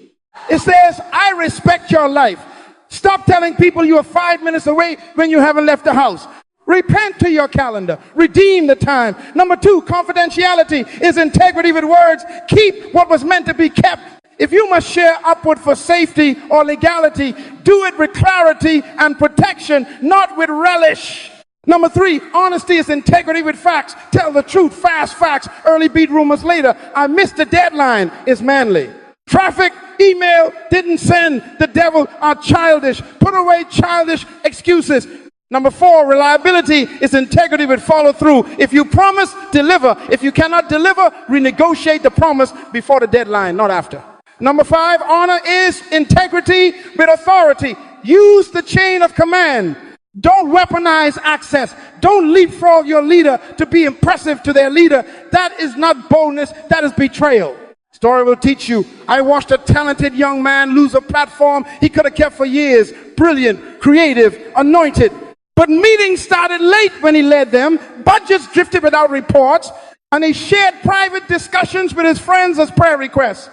It says, I respect your life. Stop telling people you are 5 minutes away when you haven't left the house. Repent to your calendar. Redeem the time. Number two, confidentiality is integrity with words. Keep what was meant to be kept. If you must share upward for safety or legality, do it with clarity and protection, not with relish. Number three, honesty is integrity with facts. Tell the truth, fast facts, early beat rumors later. I missed the deadline is manly. Traffic, email, didn't send, the devil are childish. Put away childish excuses. Number four, reliability is integrity with follow through. If you promise, deliver. If you cannot deliver, renegotiate the promise before the deadline, not after. Number five, honor is integrity with authority. Use the chain of command. Don't weaponize access. Don't leapfrog your leader to be impressive to their leader. That is not boldness, that is betrayal. Story will teach you. I watched a talented young man lose a platform he could have kept for years. Brilliant, creative, anointed. But meetings started late when he led them. Budgets drifted without reports. And he shared private discussions with his friends as prayer requests.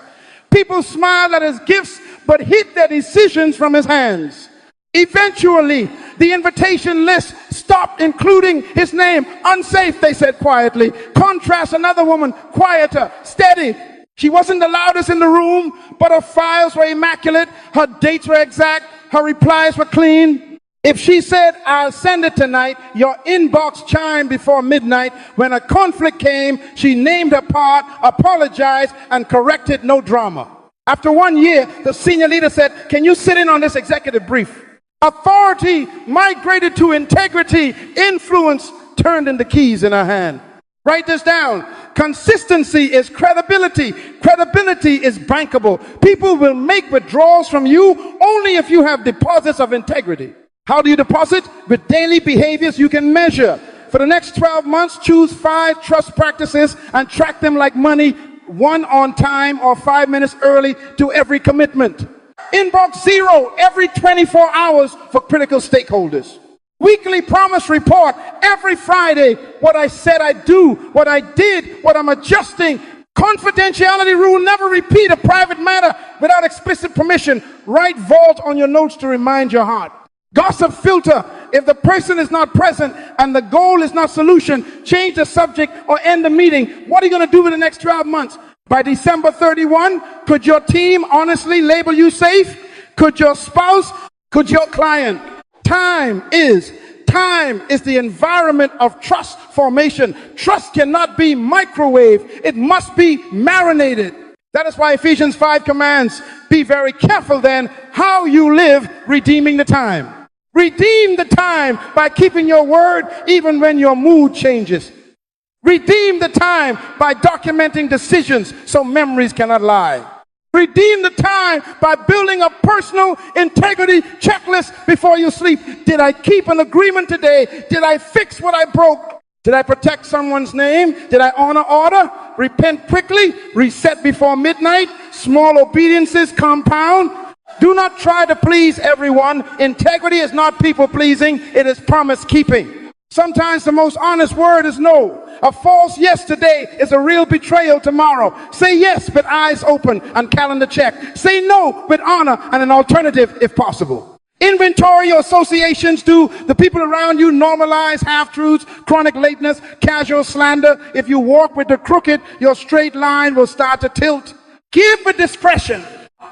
People smiled at his gifts, but hid their decisions from his hands. Eventually, the invitation list stopped including his name. Unsafe, they said quietly. Contrast another woman, quieter, steady. She wasn't the loudest in the room, but her files were immaculate. Her dates were exact. Her replies were clean. If she said, I'll send it tonight, your inbox chimed before midnight. When a conflict came, she named her part, apologized, and corrected, no drama. After 1 year, the senior leader said, can you sit in on this executive brief? Authority migrated to integrity. Influence turned into keys in her hand. Write this down. Consistency is credibility. Credibility is bankable. People will make withdrawals from you only if you have deposits of integrity. How do you deposit? With daily behaviors you can measure. For the next 12 months, choose 5 trust practices and track them like money, 1 on time or 5 minutes early to every commitment. Inbox 0 every 24 hours for critical stakeholders. Weekly promise report every Friday. What I said I'd do, what I did, what I'm adjusting. Confidentiality rule, never repeat a private matter without explicit permission. Write vault on your notes to remind your heart. Gossip filter. If the person is not present and the goal is not solution, change the subject or end the meeting. What are you going to do in the next 12 months? By December 31, could your team honestly label you safe? Could your spouse? Could your client? Time is the environment of trust formation. Trust cannot be microwaved. It must be marinated. That is why Ephesians 5 commands, be very careful then how you live, redeeming the time. Redeem the time by keeping your word even when your mood changes. Redeem the time by documenting decisions so memories cannot lie. Redeem the time by building a personal integrity checklist before you sleep. Did I keep an agreement today? Did I fix what I broke? Did I protect someone's name? Did I honor order? Repent quickly? Reset before midnight? Small obediences compound? Do not try to please everyone. Integrity is not people pleasing, it is promise keeping. Sometimes the most honest word is no. A false yes today is a real betrayal tomorrow. Say yes, but eyes open and calendar check. Say no with honor and an alternative if possible. Inventory your associations. Do the people around you normalize half-truths, chronic lateness, casual slander? If you walk with the crooked, your straight line will start to tilt. Give with discretion.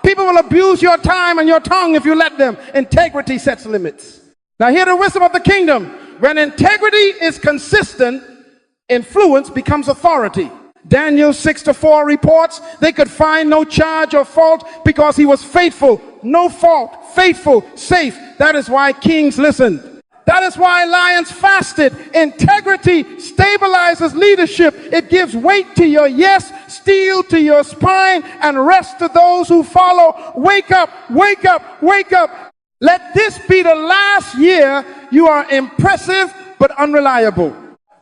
People will abuse your time and your tongue if you let them. Integrity sets limits. Now hear the wisdom of the kingdom. When integrity is consistent, influence becomes authority. Daniel 6-4 reports they could find no charge or fault because he was faithful. No fault, faithful, safe. That is why kings listened. That is why lions fasted. Integrity stabilizes leadership. It gives weight to your yes, steel to your spine, and rest to those who follow. Wake up, wake up, wake up. Let this be the last year you are impressive but unreliable.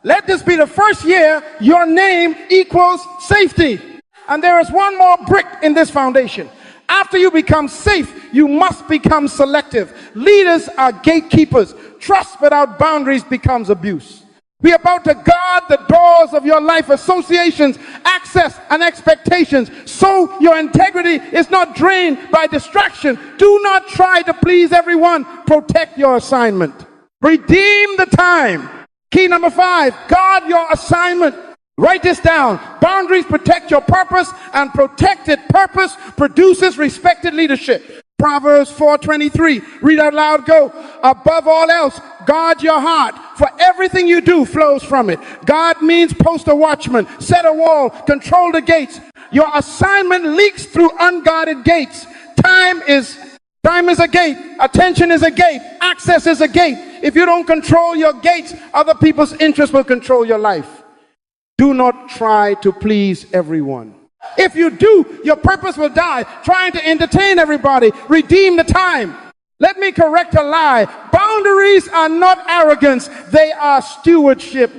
Let this be the first year your name equals safety. And there is one more brick in this foundation. After you become safe, you must become selective. Leaders are gatekeepers. Trust without boundaries becomes abuse. We are about to guard the doors of your life associations, access, and expectations, so your integrity is not drained by distraction. Do not try to please everyone. Protect your assignment. Redeem the time. Key number 5, guard your assignment. Write this down. Boundaries protect your purpose, and protected purpose produces respected leadership. Proverbs 4:23. Read out loud, go. Above all else, guard your heart, for everything you do flows from it. God means post a watchman, set a wall, control the gates. Your assignment leaks through unguarded gates. Time is a gate. Attention is a gate. Access is a gate. If you don't control your gates, other people's interests will control your life. Do not try to please everyone. If you do, your purpose will die trying to entertain everybody. Redeem the time. Let me correct a lie. Boundaries are not arrogance. They are stewardship.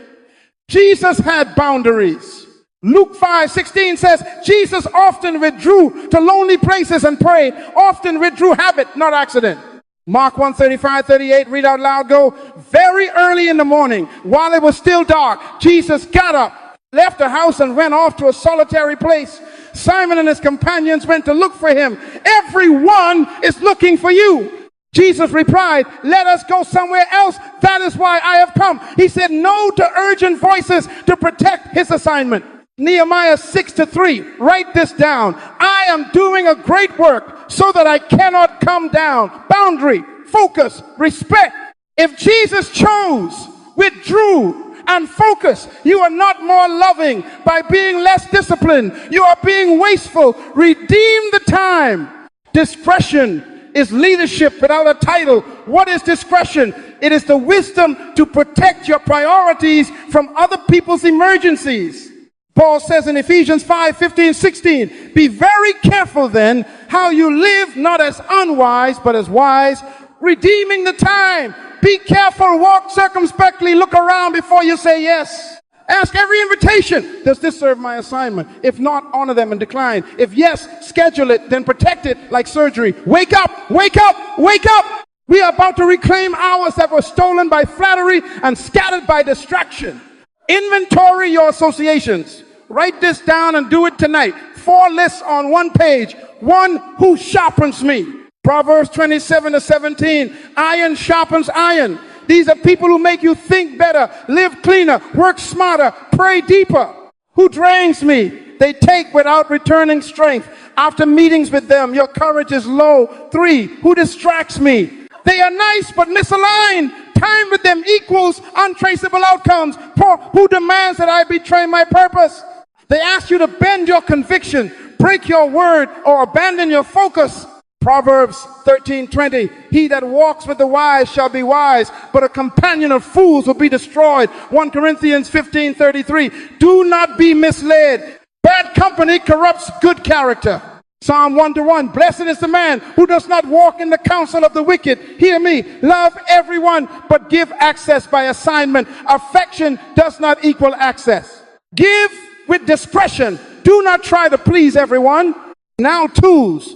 Jesus had boundaries. Luke 5:16 says, Jesus often withdrew to lonely places and prayed. Often withdrew habit, not accident. Mark 1:35-38, read out loud, go. Very early in the morning, while it was still dark, Jesus got up, left the house, and went off to a solitary place. Simon and his companions went to look for him. Everyone is looking for you. Jesus replied, let us go somewhere else. That is why I have come. He said no to urgent voices to protect his assignment. Nehemiah 6:3, write this down. I am doing a great work so that I cannot come down. Boundary, focus, respect. If Jesus chose, withdrew, and focus, you are not more loving by being less disciplined. You are being wasteful. Redeem the time. Discretion is leadership without a title. What is discretion? It is the wisdom to protect your priorities from other people's emergencies. Paul says in Ephesians 5:15-16, be very careful then how you live, not as unwise, but as wise, redeeming the time. Be careful, walk circumspectly, look around before you say yes. Ask every invitation, does this serve my assignment? If not, honor them and decline. If yes, schedule it, then protect it like surgery. Wake up, wake up, wake up. We are about to reclaim hours that were stolen by flattery and scattered by distraction. Inventory your associations. Write this down and do it tonight. 4 lists on 1 page. 1, who sharpens me? Proverbs 27:17. Iron sharpens iron. These are people who make you think better, live cleaner, work smarter, pray deeper. Who drains me? They take without returning strength. After meetings with them, your courage is low. 3, who distracts me? They are nice but misaligned. Time with them equals untraceable outcomes. 4, who demands that I betray my purpose? They ask you to bend your conviction, break your word, or abandon your focus. Proverbs 13:20, he that walks with the wise shall be wise, but a companion of fools will be destroyed. 1 Corinthians 15:33, do not be misled. Bad company corrupts good character. Psalm 1:1, blessed is the man who does not walk in the counsel of the wicked. Hear me, love everyone, but give access by assignment. Affection does not equal access. Give with discretion. Do not try to please everyone. Now tools.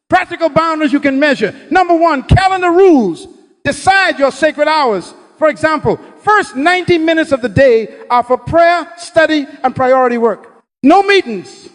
Practical boundaries you can measure. Number 1, calendar rules. Decide your sacred hours. For example, first 90 minutes of the day are for prayer, study, and priority work. No meetings,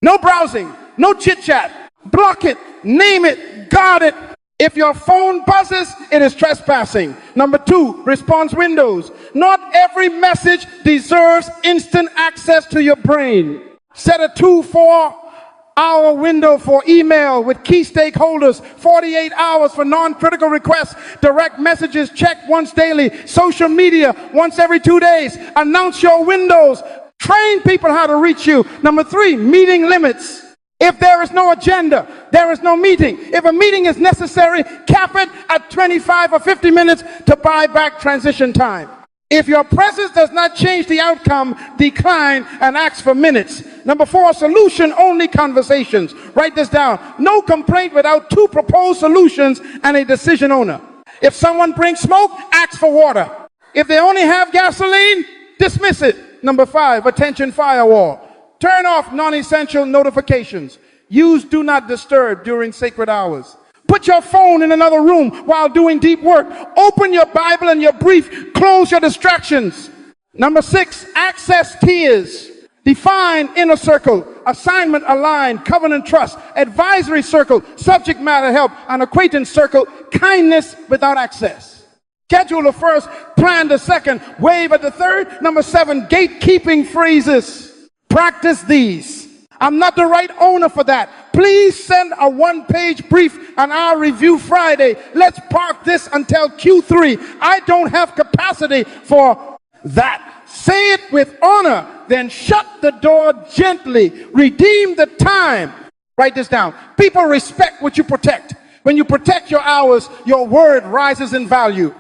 no browsing, no chit-chat. Block it, name it, guard it. If your phone buzzes, it is trespassing. Number 2, response windows. Not every message deserves instant access to your brain. Set a 2-4-hour window for email with key stakeholders, 48 hours for non-critical requests, direct messages checked once daily, social media once every 2 days. Announce your windows. Train people how to reach you. Number 3, meeting limits. If there is no agenda, there is no meeting. If a meeting is necessary, cap it at 25 or 50 minutes to buy back transition time. If your presence does not change the outcome, decline and ask for minutes. Number 4, solution-only conversations. Write this down. No complaint without 2 proposed solutions and a decision owner. If someone brings smoke, ask for water. If they only have gasoline, dismiss it. Number 5, attention firewall. Turn off non-essential notifications. Use do not disturb during sacred hours. Put your phone in another room while doing deep work. Open your Bible and your brief. Close your distractions. Number 6, access tiers. Define inner circle, assignment aligned, covenant trust, advisory circle, subject matter help, an acquaintance circle, kindness without access. Schedule the first, plan the second, wave at the third. Number 7, gatekeeping phrases. Practice these. I'm not the right owner for that. Please send a 1-page brief and I'll review Friday. Let's park this until Q3. I don't have capacity for that. Say it with honor, then shut the door gently. Redeem the time. Write this down. People respect what you protect. When you protect your hours, your word rises in value.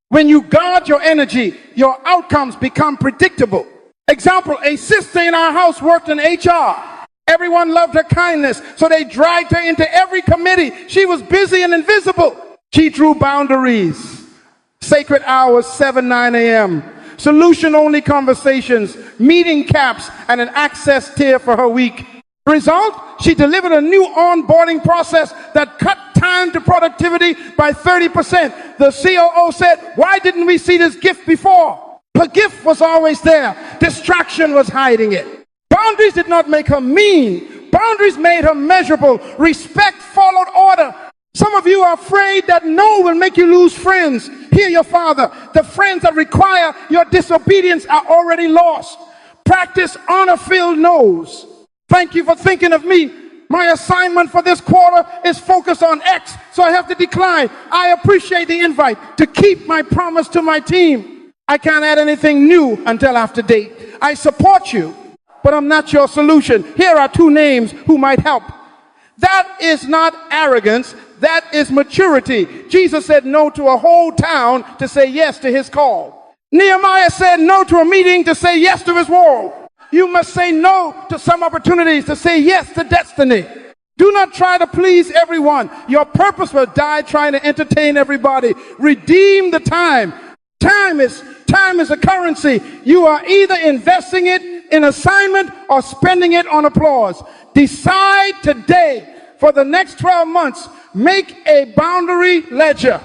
When you guard your energy, your outcomes become predictable. Example, a sister in our house worked in HR. Everyone loved her kindness, so they dragged her into every committee. She was busy and invisible. She drew boundaries. Sacred hours, 7-9 a.m. Solution-only conversations, meeting caps, and an access tier for her week. Result, she delivered a new onboarding process that cut time to productivity by 30%. The COO said, "Why didn't we see this gift before?" Her gift was always there. Distraction was hiding it. Boundaries did not make her mean. Boundaries made her measurable. Respect followed order. Some of you are afraid that no will make you lose friends. Hear your father. The friends that require your disobedience are already lost. Practice honor-filled no's. Thank you for thinking of me. My assignment for this quarter is focused on X, so I have to decline. I appreciate the invite to keep my promise to my team. I can't add anything new until after date. I support you, but I'm not your solution. Here are 2 names who might help. That is not arrogance. That is maturity. Jesus said no to a whole town to say yes to his call. Nehemiah said no to a meeting to say yes to his wall. You must say no to some opportunities to say yes to destiny. Do not try to please everyone. Your purpose will die trying to entertain everybody. Redeem the time. Time is a currency. You are either investing it in assignment or spending it on applause. Decide today for the next 12 months. Make a boundary ledger.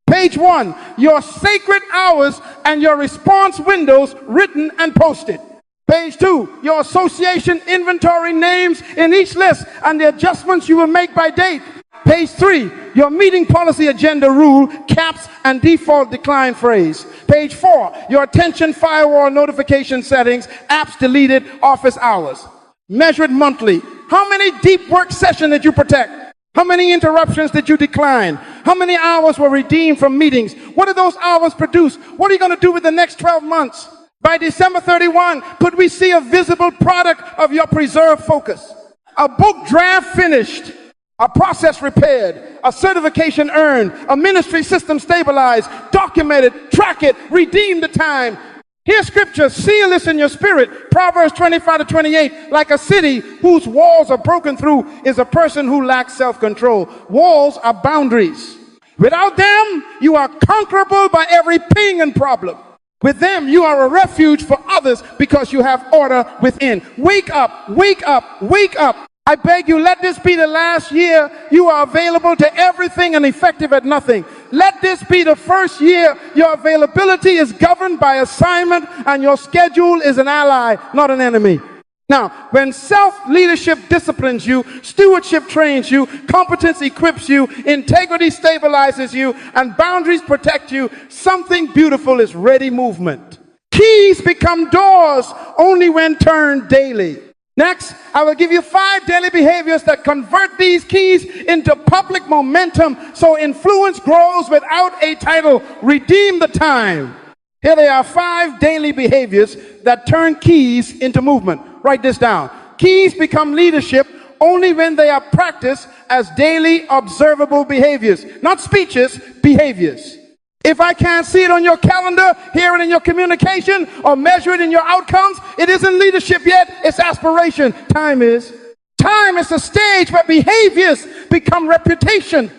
Page 1, your sacred hours and your response windows written and posted. Page 2, your association inventory names in each list and the adjustments you will make by date. Page 3, your meeting policy agenda rule, caps, and default decline phrase. Page 4, your attention firewall notification settings, apps deleted, office hours. Measure it monthly. How many deep work sessions did you protect? How many interruptions did you decline? How many hours were redeemed from meetings? What did those hours produce? What are you going to do with the next 12 months? By December 31, could we see a visible product of your preserved focus? A book draft finished. A process repaired, a certification earned, a ministry system stabilized, documented, track it, redeem the time. Here's scripture, seal this in your spirit. Proverbs 25-28, like a city whose walls are broken through is a person who lacks self-control. Walls are boundaries. Without them, you are conquerable by every ping and problem. With them, you are a refuge for others because you have order within. Wake up, wake up, wake up. I beg you, let this be the last year you are available to everything and effective at nothing. Let this be the first year your availability is governed by assignment and your schedule is an ally, not an enemy. Now, when self-leadership disciplines you, stewardship trains you, competence equips you, integrity stabilizes you, and boundaries protect you, something beautiful is ready movement. Keys become doors only when turned daily. Next, I will give you 5 daily behaviors that convert these keys into public momentum so influence grows without a title. Redeem the time. Here they are, 5 daily behaviors that turn keys into movement. Write this down. Keys become leadership only when they are practiced as daily observable behaviors. Not speeches, behaviors. If I can't see it on your calendar, hear it in your communication, or measure it in your outcomes, it isn't leadership yet, it's aspiration. Time is. Time is the stage where behaviors become reputation.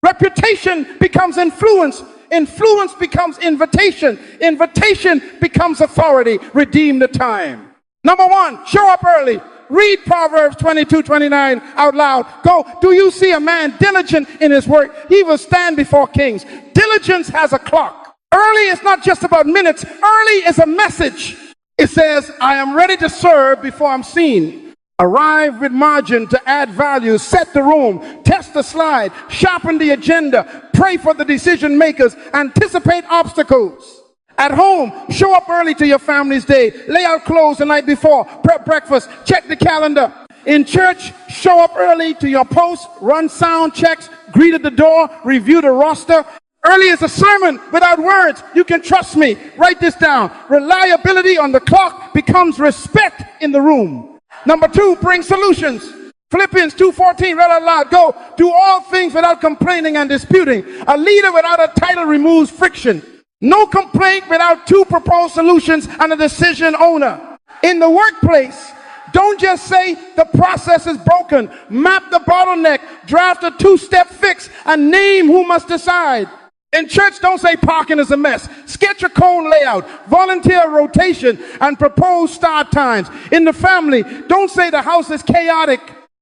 Reputation becomes influence. Influence becomes invitation. Invitation becomes authority. Redeem the time. Number 1, show up early. Read Proverbs 22:29 out loud. Go, do you see a man diligent in his work? He will stand before kings. Diligence has a clock. Early is not just about minutes. Early is a message. It says, I am ready to serve before I'm seen. Arrive with margin to add value. Set the room. Test the slide. Sharpen the agenda. Pray for the decision makers. Anticipate obstacles. At home, show up early to your family's day. Lay out clothes the night before. Prep breakfast. Check the calendar. In church, show up early to your post. Run sound checks. Greet at the door. Review the roster. Early is a sermon without words. You can trust me. Write this down. Reliability on the clock becomes respect in the room. Number 2, bring solutions. Philippians 2:14, read out loud. Go, do all things without complaining and disputing. A leader without a title removes friction. No complaint without 2 proposed solutions and a decision owner. In the workplace, don't just say the process is broken. Map the bottleneck, draft a 2-step fix, and name who must decide. In church, don't say parking is a mess. Sketch a cone layout, volunteer rotation, and propose start times. In the family, don't say the house is chaotic.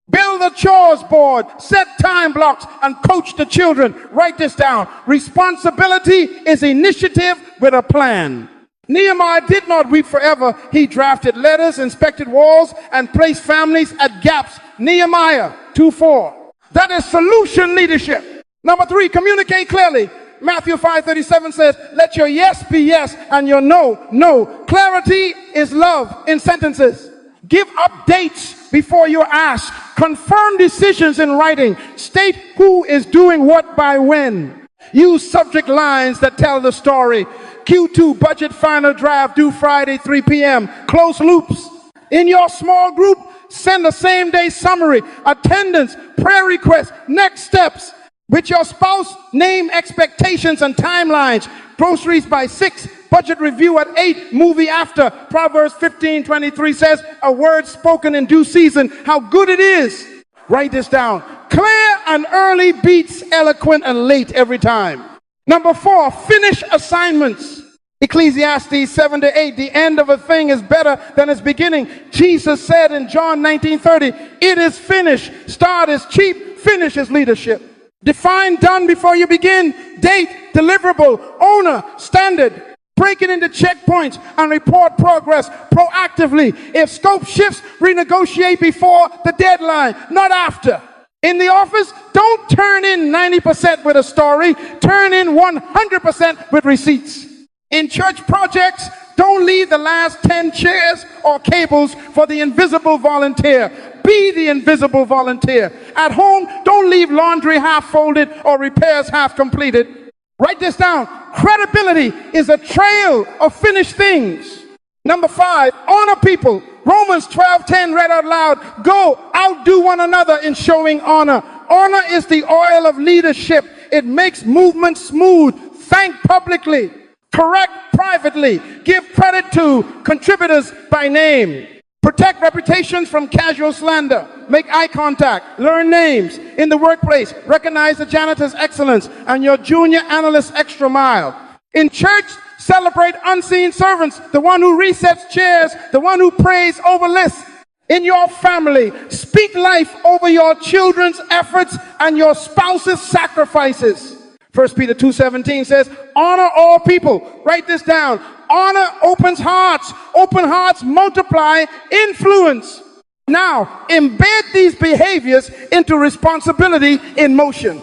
Build a chores board, set time blocks, and coach the children. Write this down. Responsibility is initiative with a plan. Nehemiah did not weep forever. He drafted letters, inspected walls, and placed families at gaps. Nehemiah 2:4. That is solution leadership. Number 3, communicate clearly. Matthew 5:37 says, let your yes be yes and your no, no. Clarity is love in sentences. Give updates before you ask. Confirm decisions in writing. State who is doing what by when. Use subject lines that tell the story. Q2 budget final draft due Friday 3 p.m. Close loops. In your small group, send a same-day summary, attendance, prayer requests, next steps. With your spouse, name expectations and timelines. Groceries by 6, budget review at 8, movie after. Proverbs 15:23 says, a word spoken in due season, how good it is. Write this down. Clear and early beats eloquent and late every time. Number 4, finish assignments. Ecclesiastes 7-8, the end of a thing is better than its beginning. Jesus said in John 19:30, it is finished. Start is cheap, finish is leadership. Define done before you begin. Date, deliverable, owner, standard. Break it into checkpoints and report progress proactively. If scope shifts, renegotiate before the deadline, not after. In the office, don't turn in 90% with a story. Turn in 100% with receipts. In church projects, don't leave the last 10 chairs or cables for the invisible volunteer. Be the invisible volunteer. At home, don't leave laundry half folded or repairs half completed. Write this down. Credibility is a trail of finished things. Number 5, honor people. Romans 12:10 read out loud. Go, outdo one another in showing honor. Honor is the oil of leadership. It makes movement smooth. Thank publicly. Correct privately. Give credit to contributors by name. Protect reputations from casual slander. Make eye contact. Learn names. In the workplace, recognize the janitor's excellence and your junior analyst's extra mile. In church, celebrate unseen servants. The one who resets chairs. The one who prays over lists. In your family, speak life over your children's efforts and your spouse's sacrifices. 1 Peter 2:17 says, honor all people. Write this down. Honor opens hearts. Open hearts multiply influence. Now, embed these behaviors into responsibility in motion.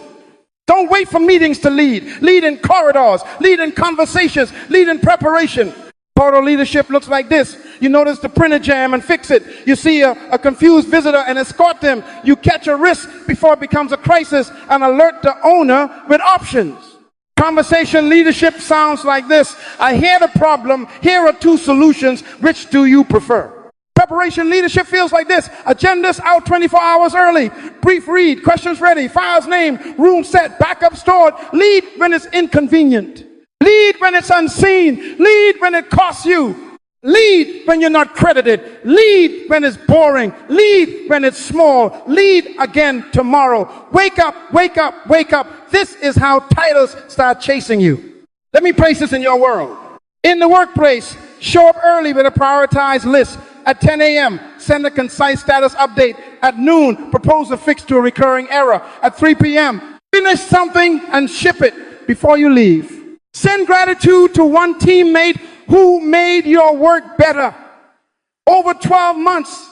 Don't wait for meetings to lead. Lead in corridors. Lead in conversations. Lead in preparation. Total leadership looks like this. You notice the printer jam and fix it. You see a confused visitor and escort them. You catch a risk before it becomes a crisis and alert the owner with options. Conversation leadership sounds like this. I hear the problem. Here are two solutions. Which do you prefer? Preparation leadership feels like this. Agendas out 24 hours early. Brief read. Questions ready. Files named. Room set. Backup stored. Lead when it's inconvenient. Lead when it's unseen. Lead when it costs you. Lead when you're not credited. Lead when it's boring. Lead when it's small. Lead again tomorrow. Wake up, wake up, wake up. This is how titles start chasing you. Let me place this in your world. In the workplace, show up early with a prioritized list. At 10 a.m., send a concise status update. At noon, propose a fix to a recurring error. At 3 p.m., finish something and ship it before you leave. Send gratitude to one teammate who made your work better. Over 12 months,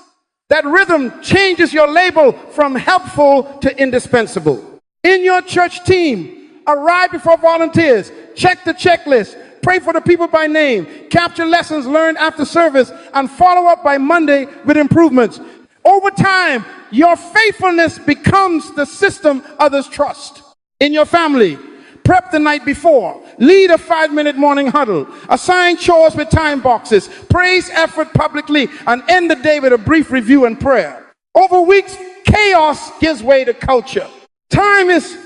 that rhythm changes your label from helpful to indispensable. In your church team, arrive before volunteers. Check the checklist. Pray for the people by name. Capture lessons learned after service and follow up by Monday with improvements. Over time, your faithfulness becomes the system others trust. In your family, prep the night before. Lead a 5-minute morning huddle. Assign chores with time boxes. Praise effort publicly and end the day with a brief review and prayer. Over weeks, chaos gives way to culture. Time is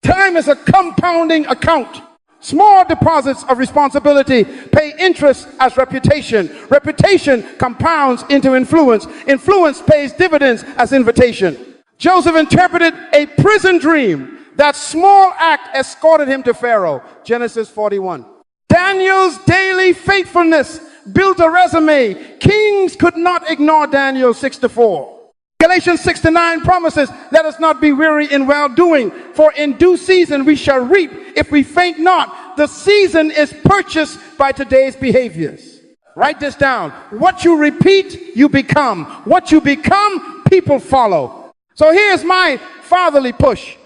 a compounding account. Small deposits of responsibility pay interest as reputation. Reputation compounds into influence. Influence pays dividends as invitation. Joseph interpreted a prison dream. That small act escorted him to Pharaoh. Genesis 41. Daniel's daily faithfulness built a resume. Kings could not ignore Daniel 6-4. Galatians 6-9 promises, let us not be weary in well-doing, for in due season we shall reap if we faint not. The season is purchased by today's behaviors. Write this down. What you repeat, you become. What you become, people follow. So here's my fatherly push.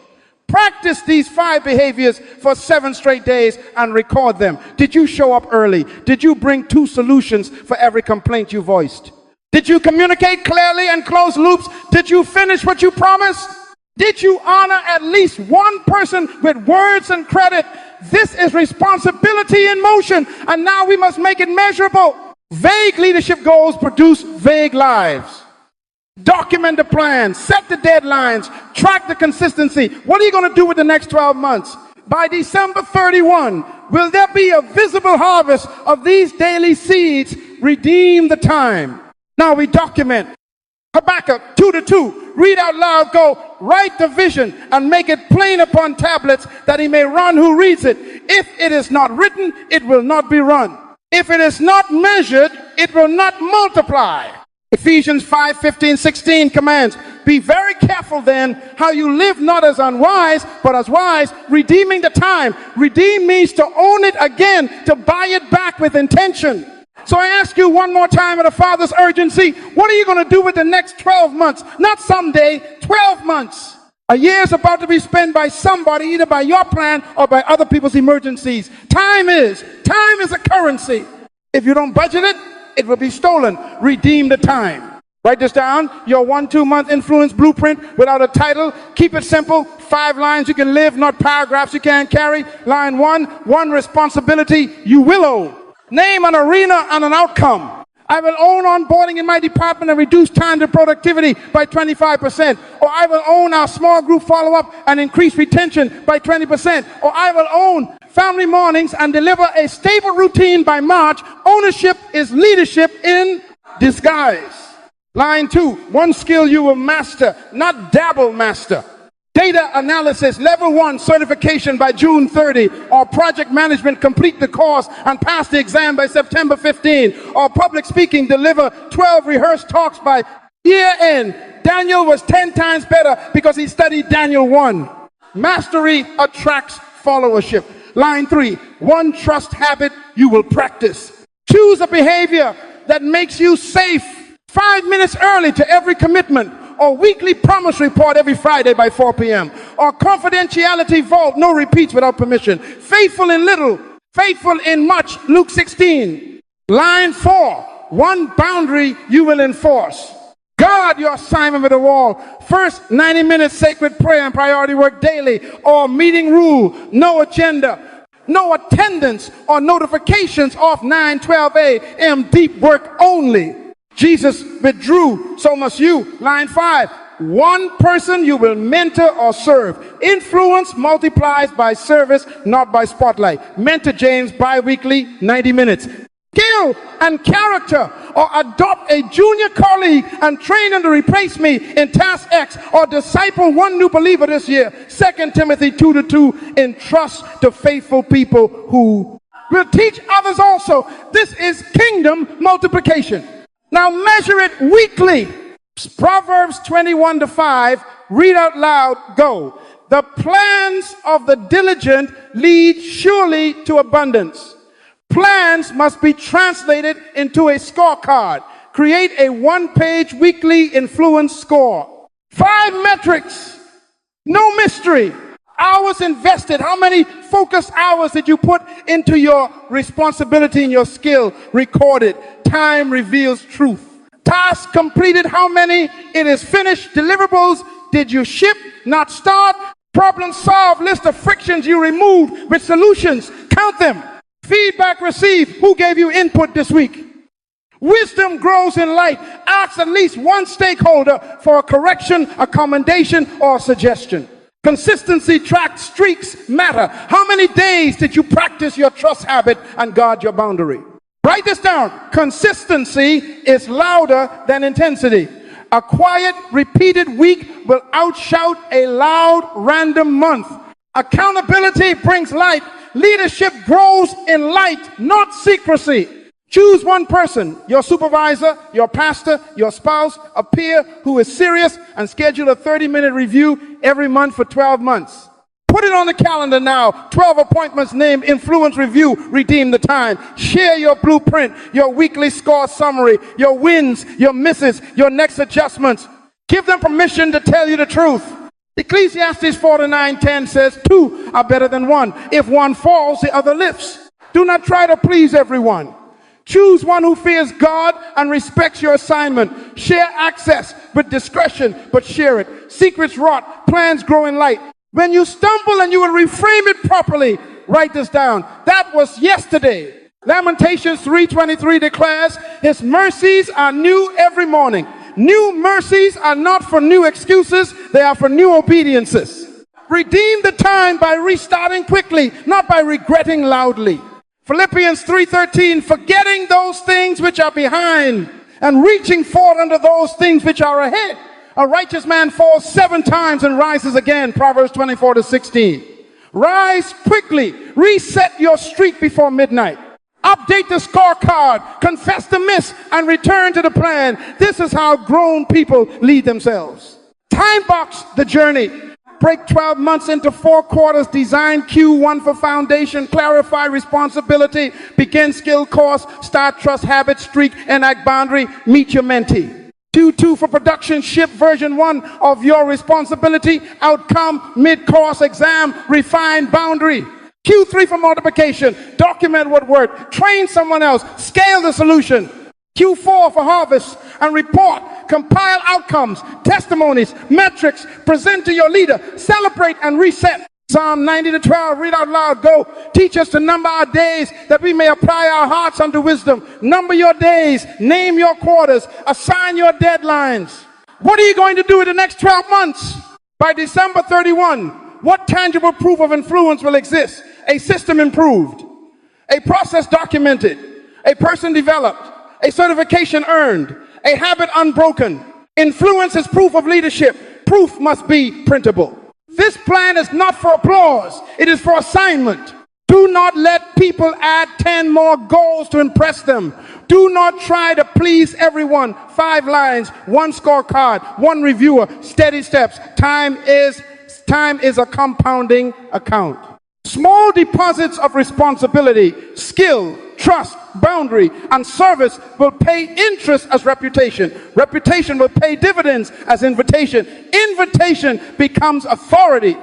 Practice these 5 behaviors for 7 straight days and record them. Did you show up early? Did you bring 2 solutions for every complaint you voiced? Did you communicate clearly and close loops? Did you finish what you promised? Did you honor at least one person with words and credit? This is responsibility in motion, and now we must make it measurable. Vague leadership goals produce vague lives. Document the plan, set the deadlines, track the consistency. What are you going to do with the next 12 months? By December 31, will there be a visible harvest of these daily seeds? Redeem the time. Now we document. Habakkuk 2:2. Read out loud, go, write the vision and make it plain upon tablets that he may run who reads it. If it is not written, it will not be run. If it is not measured, it will not multiply. Ephesians 5:15-16 commands, be very careful then how you live, not as unwise, but as wise, redeeming the time. Redeem means to own it again, to buy it back with intention. So I ask you one more time with a father's urgency, what are you going to do with the next 12 months? Not someday, 12 months. A year is about to be spent by somebody, either by your plan or by other people's emergencies. Time is a currency. If you don't budget it, it will be stolen. Redeem the time. Write this down. Your 1-2 month influence blueprint without a title. Keep it simple. 5 lines you can live, not paragraphs you can't carry. Line 1, one responsibility you will own. Name an arena and an outcome. I will own onboarding in my department and reduce time to productivity by 25%. Or I will own our small group follow-up and increase retention by 20%. Or I will own family mornings and deliver a stable routine by March. Ownership is leadership in disguise. Line 2, one skill you will master, not dabble master. Data analysis, level 1 certification by June 30, or project management, complete the course and pass the exam by September 15, or public speaking, deliver 12 rehearsed talks by year end. Daniel was 10 times better because he studied Daniel 1. Mastery attracts followership. Line 3, one trust habit you will practice. Choose a behavior that makes you safe. 5 minutes early to every commitment, or weekly promise report every Friday by 4 p.m. or confidentiality vault, no repeats without permission. Faithful in little, faithful in much, Luke 16. Line 4, one boundary you will enforce. Guard your assignment with a wall. First 90 minutes sacred prayer and priority work daily, or meeting rule, no agenda, no attendance or notifications off 9:12 a.m. deep work only. Jesus withdrew, so must you. Line 5, one person you will mentor or serve. Influence multiplies by service, not by spotlight. Mentor James bi-weekly, 90 minutes. Skill and character, or adopt a junior colleague and train them to replace me in task X, or disciple one new believer this year. 2 Timothy 2:2, entrust to faithful people who will teach others also. This is kingdom multiplication. Now measure it weekly. Proverbs 21:5, read out loud, go. The plans of the diligent lead surely to abundance. Plans must be translated into a scorecard. Create a one-page weekly influence score. 5 metrics, no mystery. Hours invested. How many focused hours did you put into your responsibility and your skill? Recorded. Time reveals truth. Task completed. How many? It is finished. Deliverables. Did you ship, not start? Problem solved. List of frictions you removed with solutions. Count them. Feedback received. Who gave you input this week? Wisdom grows in light. Ask at least one stakeholder for a correction, a commendation, or a suggestion. Consistency tracks, streaks matter. How many days did you practice your trust habit and guard your boundary? Write this down. Consistency is louder than intensity. A quiet, repeated week will outshout a loud, random month. Accountability brings light. Leadership grows in light, not secrecy. Choose one person, your supervisor, your pastor, your spouse, a peer who is serious, and schedule a 30-minute review every month for 12 months. Put it on the calendar now. 12 appointments named influence review. Redeem the time. Share your blueprint, your weekly score summary, your wins, your misses, your next adjustments. Give them permission to tell you the truth. Ecclesiastes 4:9-10 says, 2 are better than 1. If one falls, the other lifts. Do not try to please everyone. Choose one who fears God and respects your assignment. Share access with discretion, but share it. Secrets rot, plans grow in light. When you stumble, and you will reframe it properly, write this down. That was yesterday. Lamentations 3:23 declares, his mercies are new every morning. New mercies are not for new excuses, they are for new obediences. Redeem the time by restarting quickly, not by regretting loudly. Philippians 3:13, forgetting those things which are behind and reaching forth unto those things which are ahead. A righteous man falls 7 times and rises again. Proverbs 24:16. Rise quickly. Reset your streak before midnight. Update the scorecard. Confess the miss and return to the plan. This is how grown people lead themselves. Time box the journey. Break 12 months into 4 quarters. Design Q1 for foundation. Clarify responsibility. Begin skill course. Start trust habit streak. Enact boundary. Meet your mentee. Q2 for production. Ship version 1 of your responsibility. Outcome. Mid-course exam. Refine boundary. Q3 for multiplication. Document what worked. Train someone else. Scale the solution. Q4 for harvest and report. Compile outcomes, testimonies, metrics. Present to your leader. Celebrate and reset. Psalm 90:12. Read out loud. Go. Teach us to number our days that we may apply our hearts unto wisdom. Number your days. Name your quarters. Assign your deadlines. What are you going to do in the next 12 months? By December 31, what tangible proof of influence will exist? A system improved, a process documented, a person developed, a certification earned, a habit unbroken. Influence is proof of leadership. Proof must be printable. This plan is not for applause. It is for assignment. Do not let people add 10 more goals to impress them. Do not try to please everyone. 5 lines, 1 scorecard, 1 reviewer, steady steps. Time is a compounding account. Small deposits of responsibility, skill, trust, boundary, and service will pay interest as reputation. Reputation will pay dividends as invitation. Invitation becomes authority.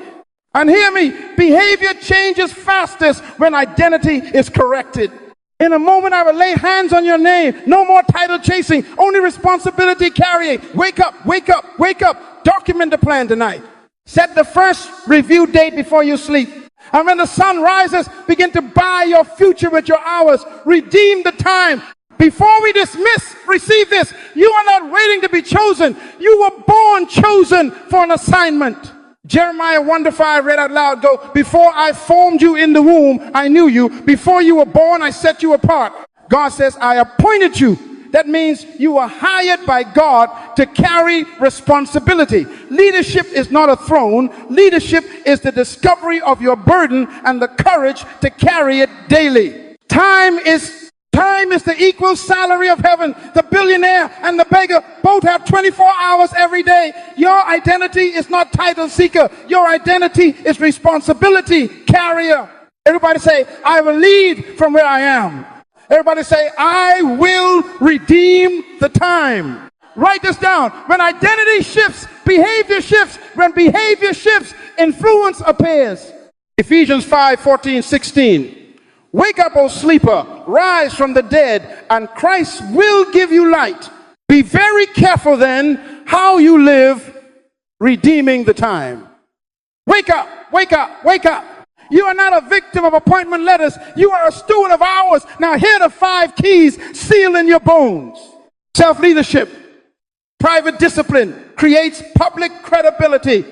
And hear me, behavior changes fastest when identity is corrected. In a moment I will lay hands on your name. No more title chasing, only responsibility carrying. Wake up, wake up, wake up. Document the plan tonight. Set the first review date before you sleep. And when the sun rises, begin to buy your future with your hours. Redeem the time. Before we dismiss, receive this. You are not waiting to be chosen. You were born chosen for an assignment. Jeremiah 1:5 read out loud, go, before I formed you in the womb, I knew you. Before you were born, I set you apart. God says, I appointed you. That means you are hired by God to carry responsibility. Leadership is not a throne. Leadership is the discovery of your burden and the courage to carry it daily. Time is the equal salary of heaven. The billionaire and the beggar both have 24 hours every day. Your identity is not title seeker. Your identity is responsibility carrier. Everybody say, I will lead from where I am. Everybody say, I will redeem the time. Write this down. When identity shifts, behavior shifts. When behavior shifts, influence appears. Ephesians 5:14-16. Wake up, O sleeper, rise from the dead, and Christ will give you light. Be very careful then how you live, redeeming the time. Wake up, wake up, wake up. You are not a victim of appointment letters. You are a steward of hours. Now here are the 5 keys sealed in your bones. Self-leadership, private discipline creates public credibility.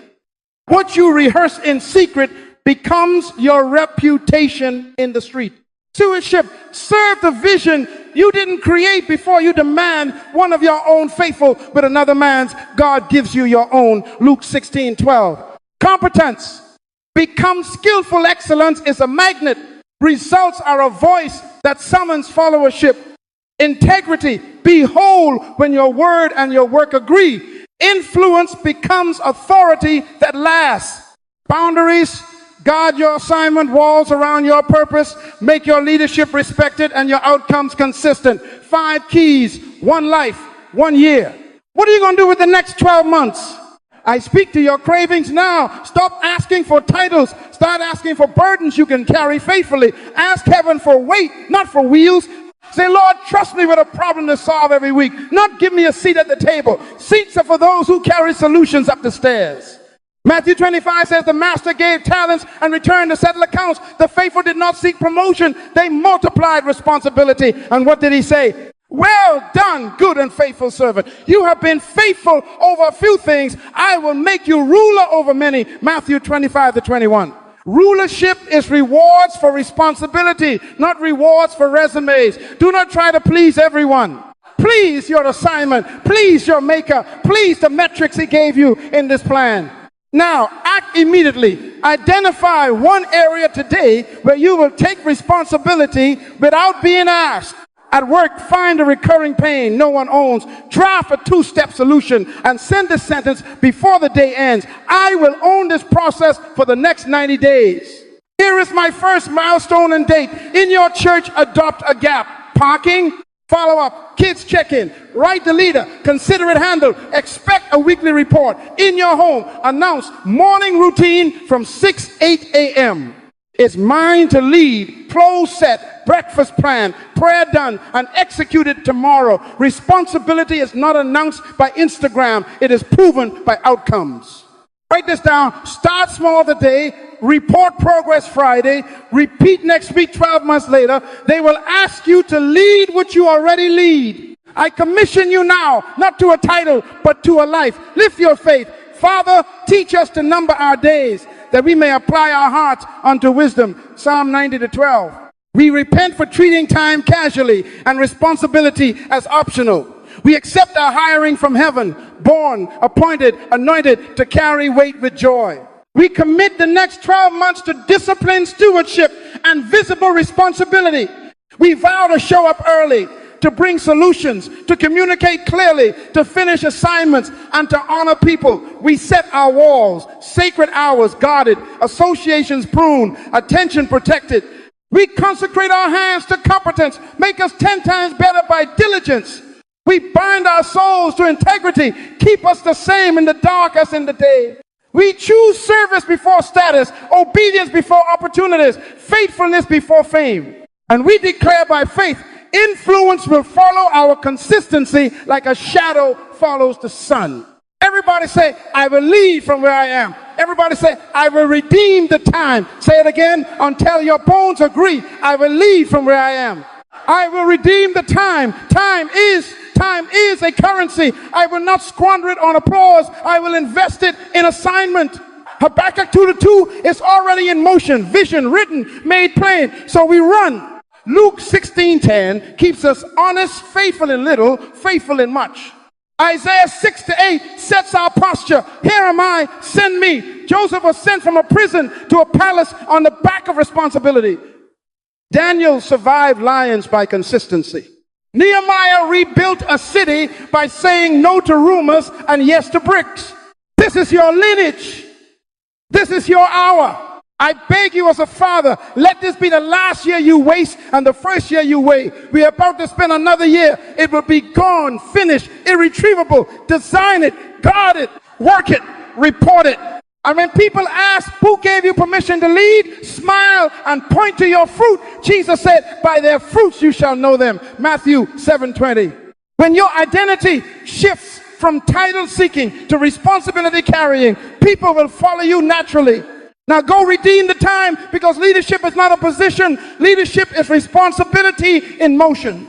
What you rehearse in secret becomes your reputation in the street. Stewardship, serve the vision you didn't create before you demand one of your own faithful with another man's. God gives you your own. Luke 16:12. Competence, become skillful. Excellence is a magnet. Results are a voice that summons followership. Integrity, be whole when your word and your work agree. Influence becomes authority that lasts. Boundaries, guard your assignment, walls around your purpose, make your leadership respected and your outcomes consistent. 5 keys, 1 life, 1 year. What are you going to do with the next 12 months? I speak to your cravings now. Stop asking for titles. Start asking for burdens you can carry faithfully. Ask heaven for weight, not for wheels. Say, Lord, trust me with a problem to solve every week. Not give me a seat at the table. Seats are for those who carry solutions up the stairs. Matthew 25 says the master gave talents and returned to settle accounts. The faithful did not seek promotion. They multiplied responsibility. And what did he say? Well done, good and faithful servant. You have been faithful over a few things. I will make you ruler over many. Matthew 25-21. Rulership is rewards for responsibility, not rewards for resumes. Do not try to please everyone. Please your assignment. Please your maker. Please the metrics he gave you in this plan. Now, act immediately. Identify one area today where you will take responsibility without being asked. At work, find a recurring pain no one owns. Draft a 2-step solution and send the sentence before the day ends. I will own this process for the next 90 days. Here is my first milestone and date. In your church, adopt a gap. Parking, follow up, kids check-in, write the leader, consider it handled, expect a weekly report. In your home, announce morning routine from 8 a.m. It's mine to lead, clothes set, breakfast plan, prayer done, and executed tomorrow. Responsibility is not announced by Instagram. It is proven by outcomes. Write this down. Start small today. Report progress Friday. Repeat next week, 12 months later. They will ask you to lead what you already lead. I commission you now, not to a title, but to a life. Lift your faith. Father, teach us to number our days, that we may apply our hearts unto wisdom. Psalm 90-12. We repent for treating time casually and responsibility as optional. We accept our hiring from heaven, born, appointed, anointed to carry weight with joy. We commit the next 12 months to discipline, stewardship, and visible responsibility. We vow to show up early, to bring solutions, to communicate clearly, to finish assignments, and to honor people. We set our walls, sacred hours guarded, associations pruned, attention protected. We consecrate our hands to competence, make us 10 times better by diligence. We bind our souls to integrity, keep us the same in the dark as in the day. We choose service before status, obedience before opportunities, faithfulness before fame. And we declare by faith, influence will follow our consistency like a shadow follows the sun. Everybody say, I will lead from where I am. Everybody say, I will redeem the time. Say it again until your bones agree. I will lead from where I am. I will redeem the time. Time is a currency. I will not squander it on applause. I will invest it in assignment. Habakkuk 2:2 is already in motion. Vision written, made plain. So we run. Luke 16:10 keeps us honest, faithful in little, faithful in much. Isaiah 6-8 sets our posture. Here am I, send me. Joseph was sent from a prison to a palace on the back of responsibility. Daniel survived lions by consistency. Nehemiah rebuilt a city by saying no to rumors and yes to bricks. This is your lineage. This is your hour. I beg you as a father, let this be the last year you waste and the first year you wait. We are about to spend another year. It will be gone, finished, irretrievable. Design it, guard it, work it, report it. And when people ask, who gave you permission to lead? Smile and point to your fruit. Jesus said, by their fruits you shall know them. Matthew 7:20. When your identity shifts from title seeking to responsibility carrying, people will follow you naturally. Now go redeem the time, because leadership is not a position. Leadership is responsibility in motion.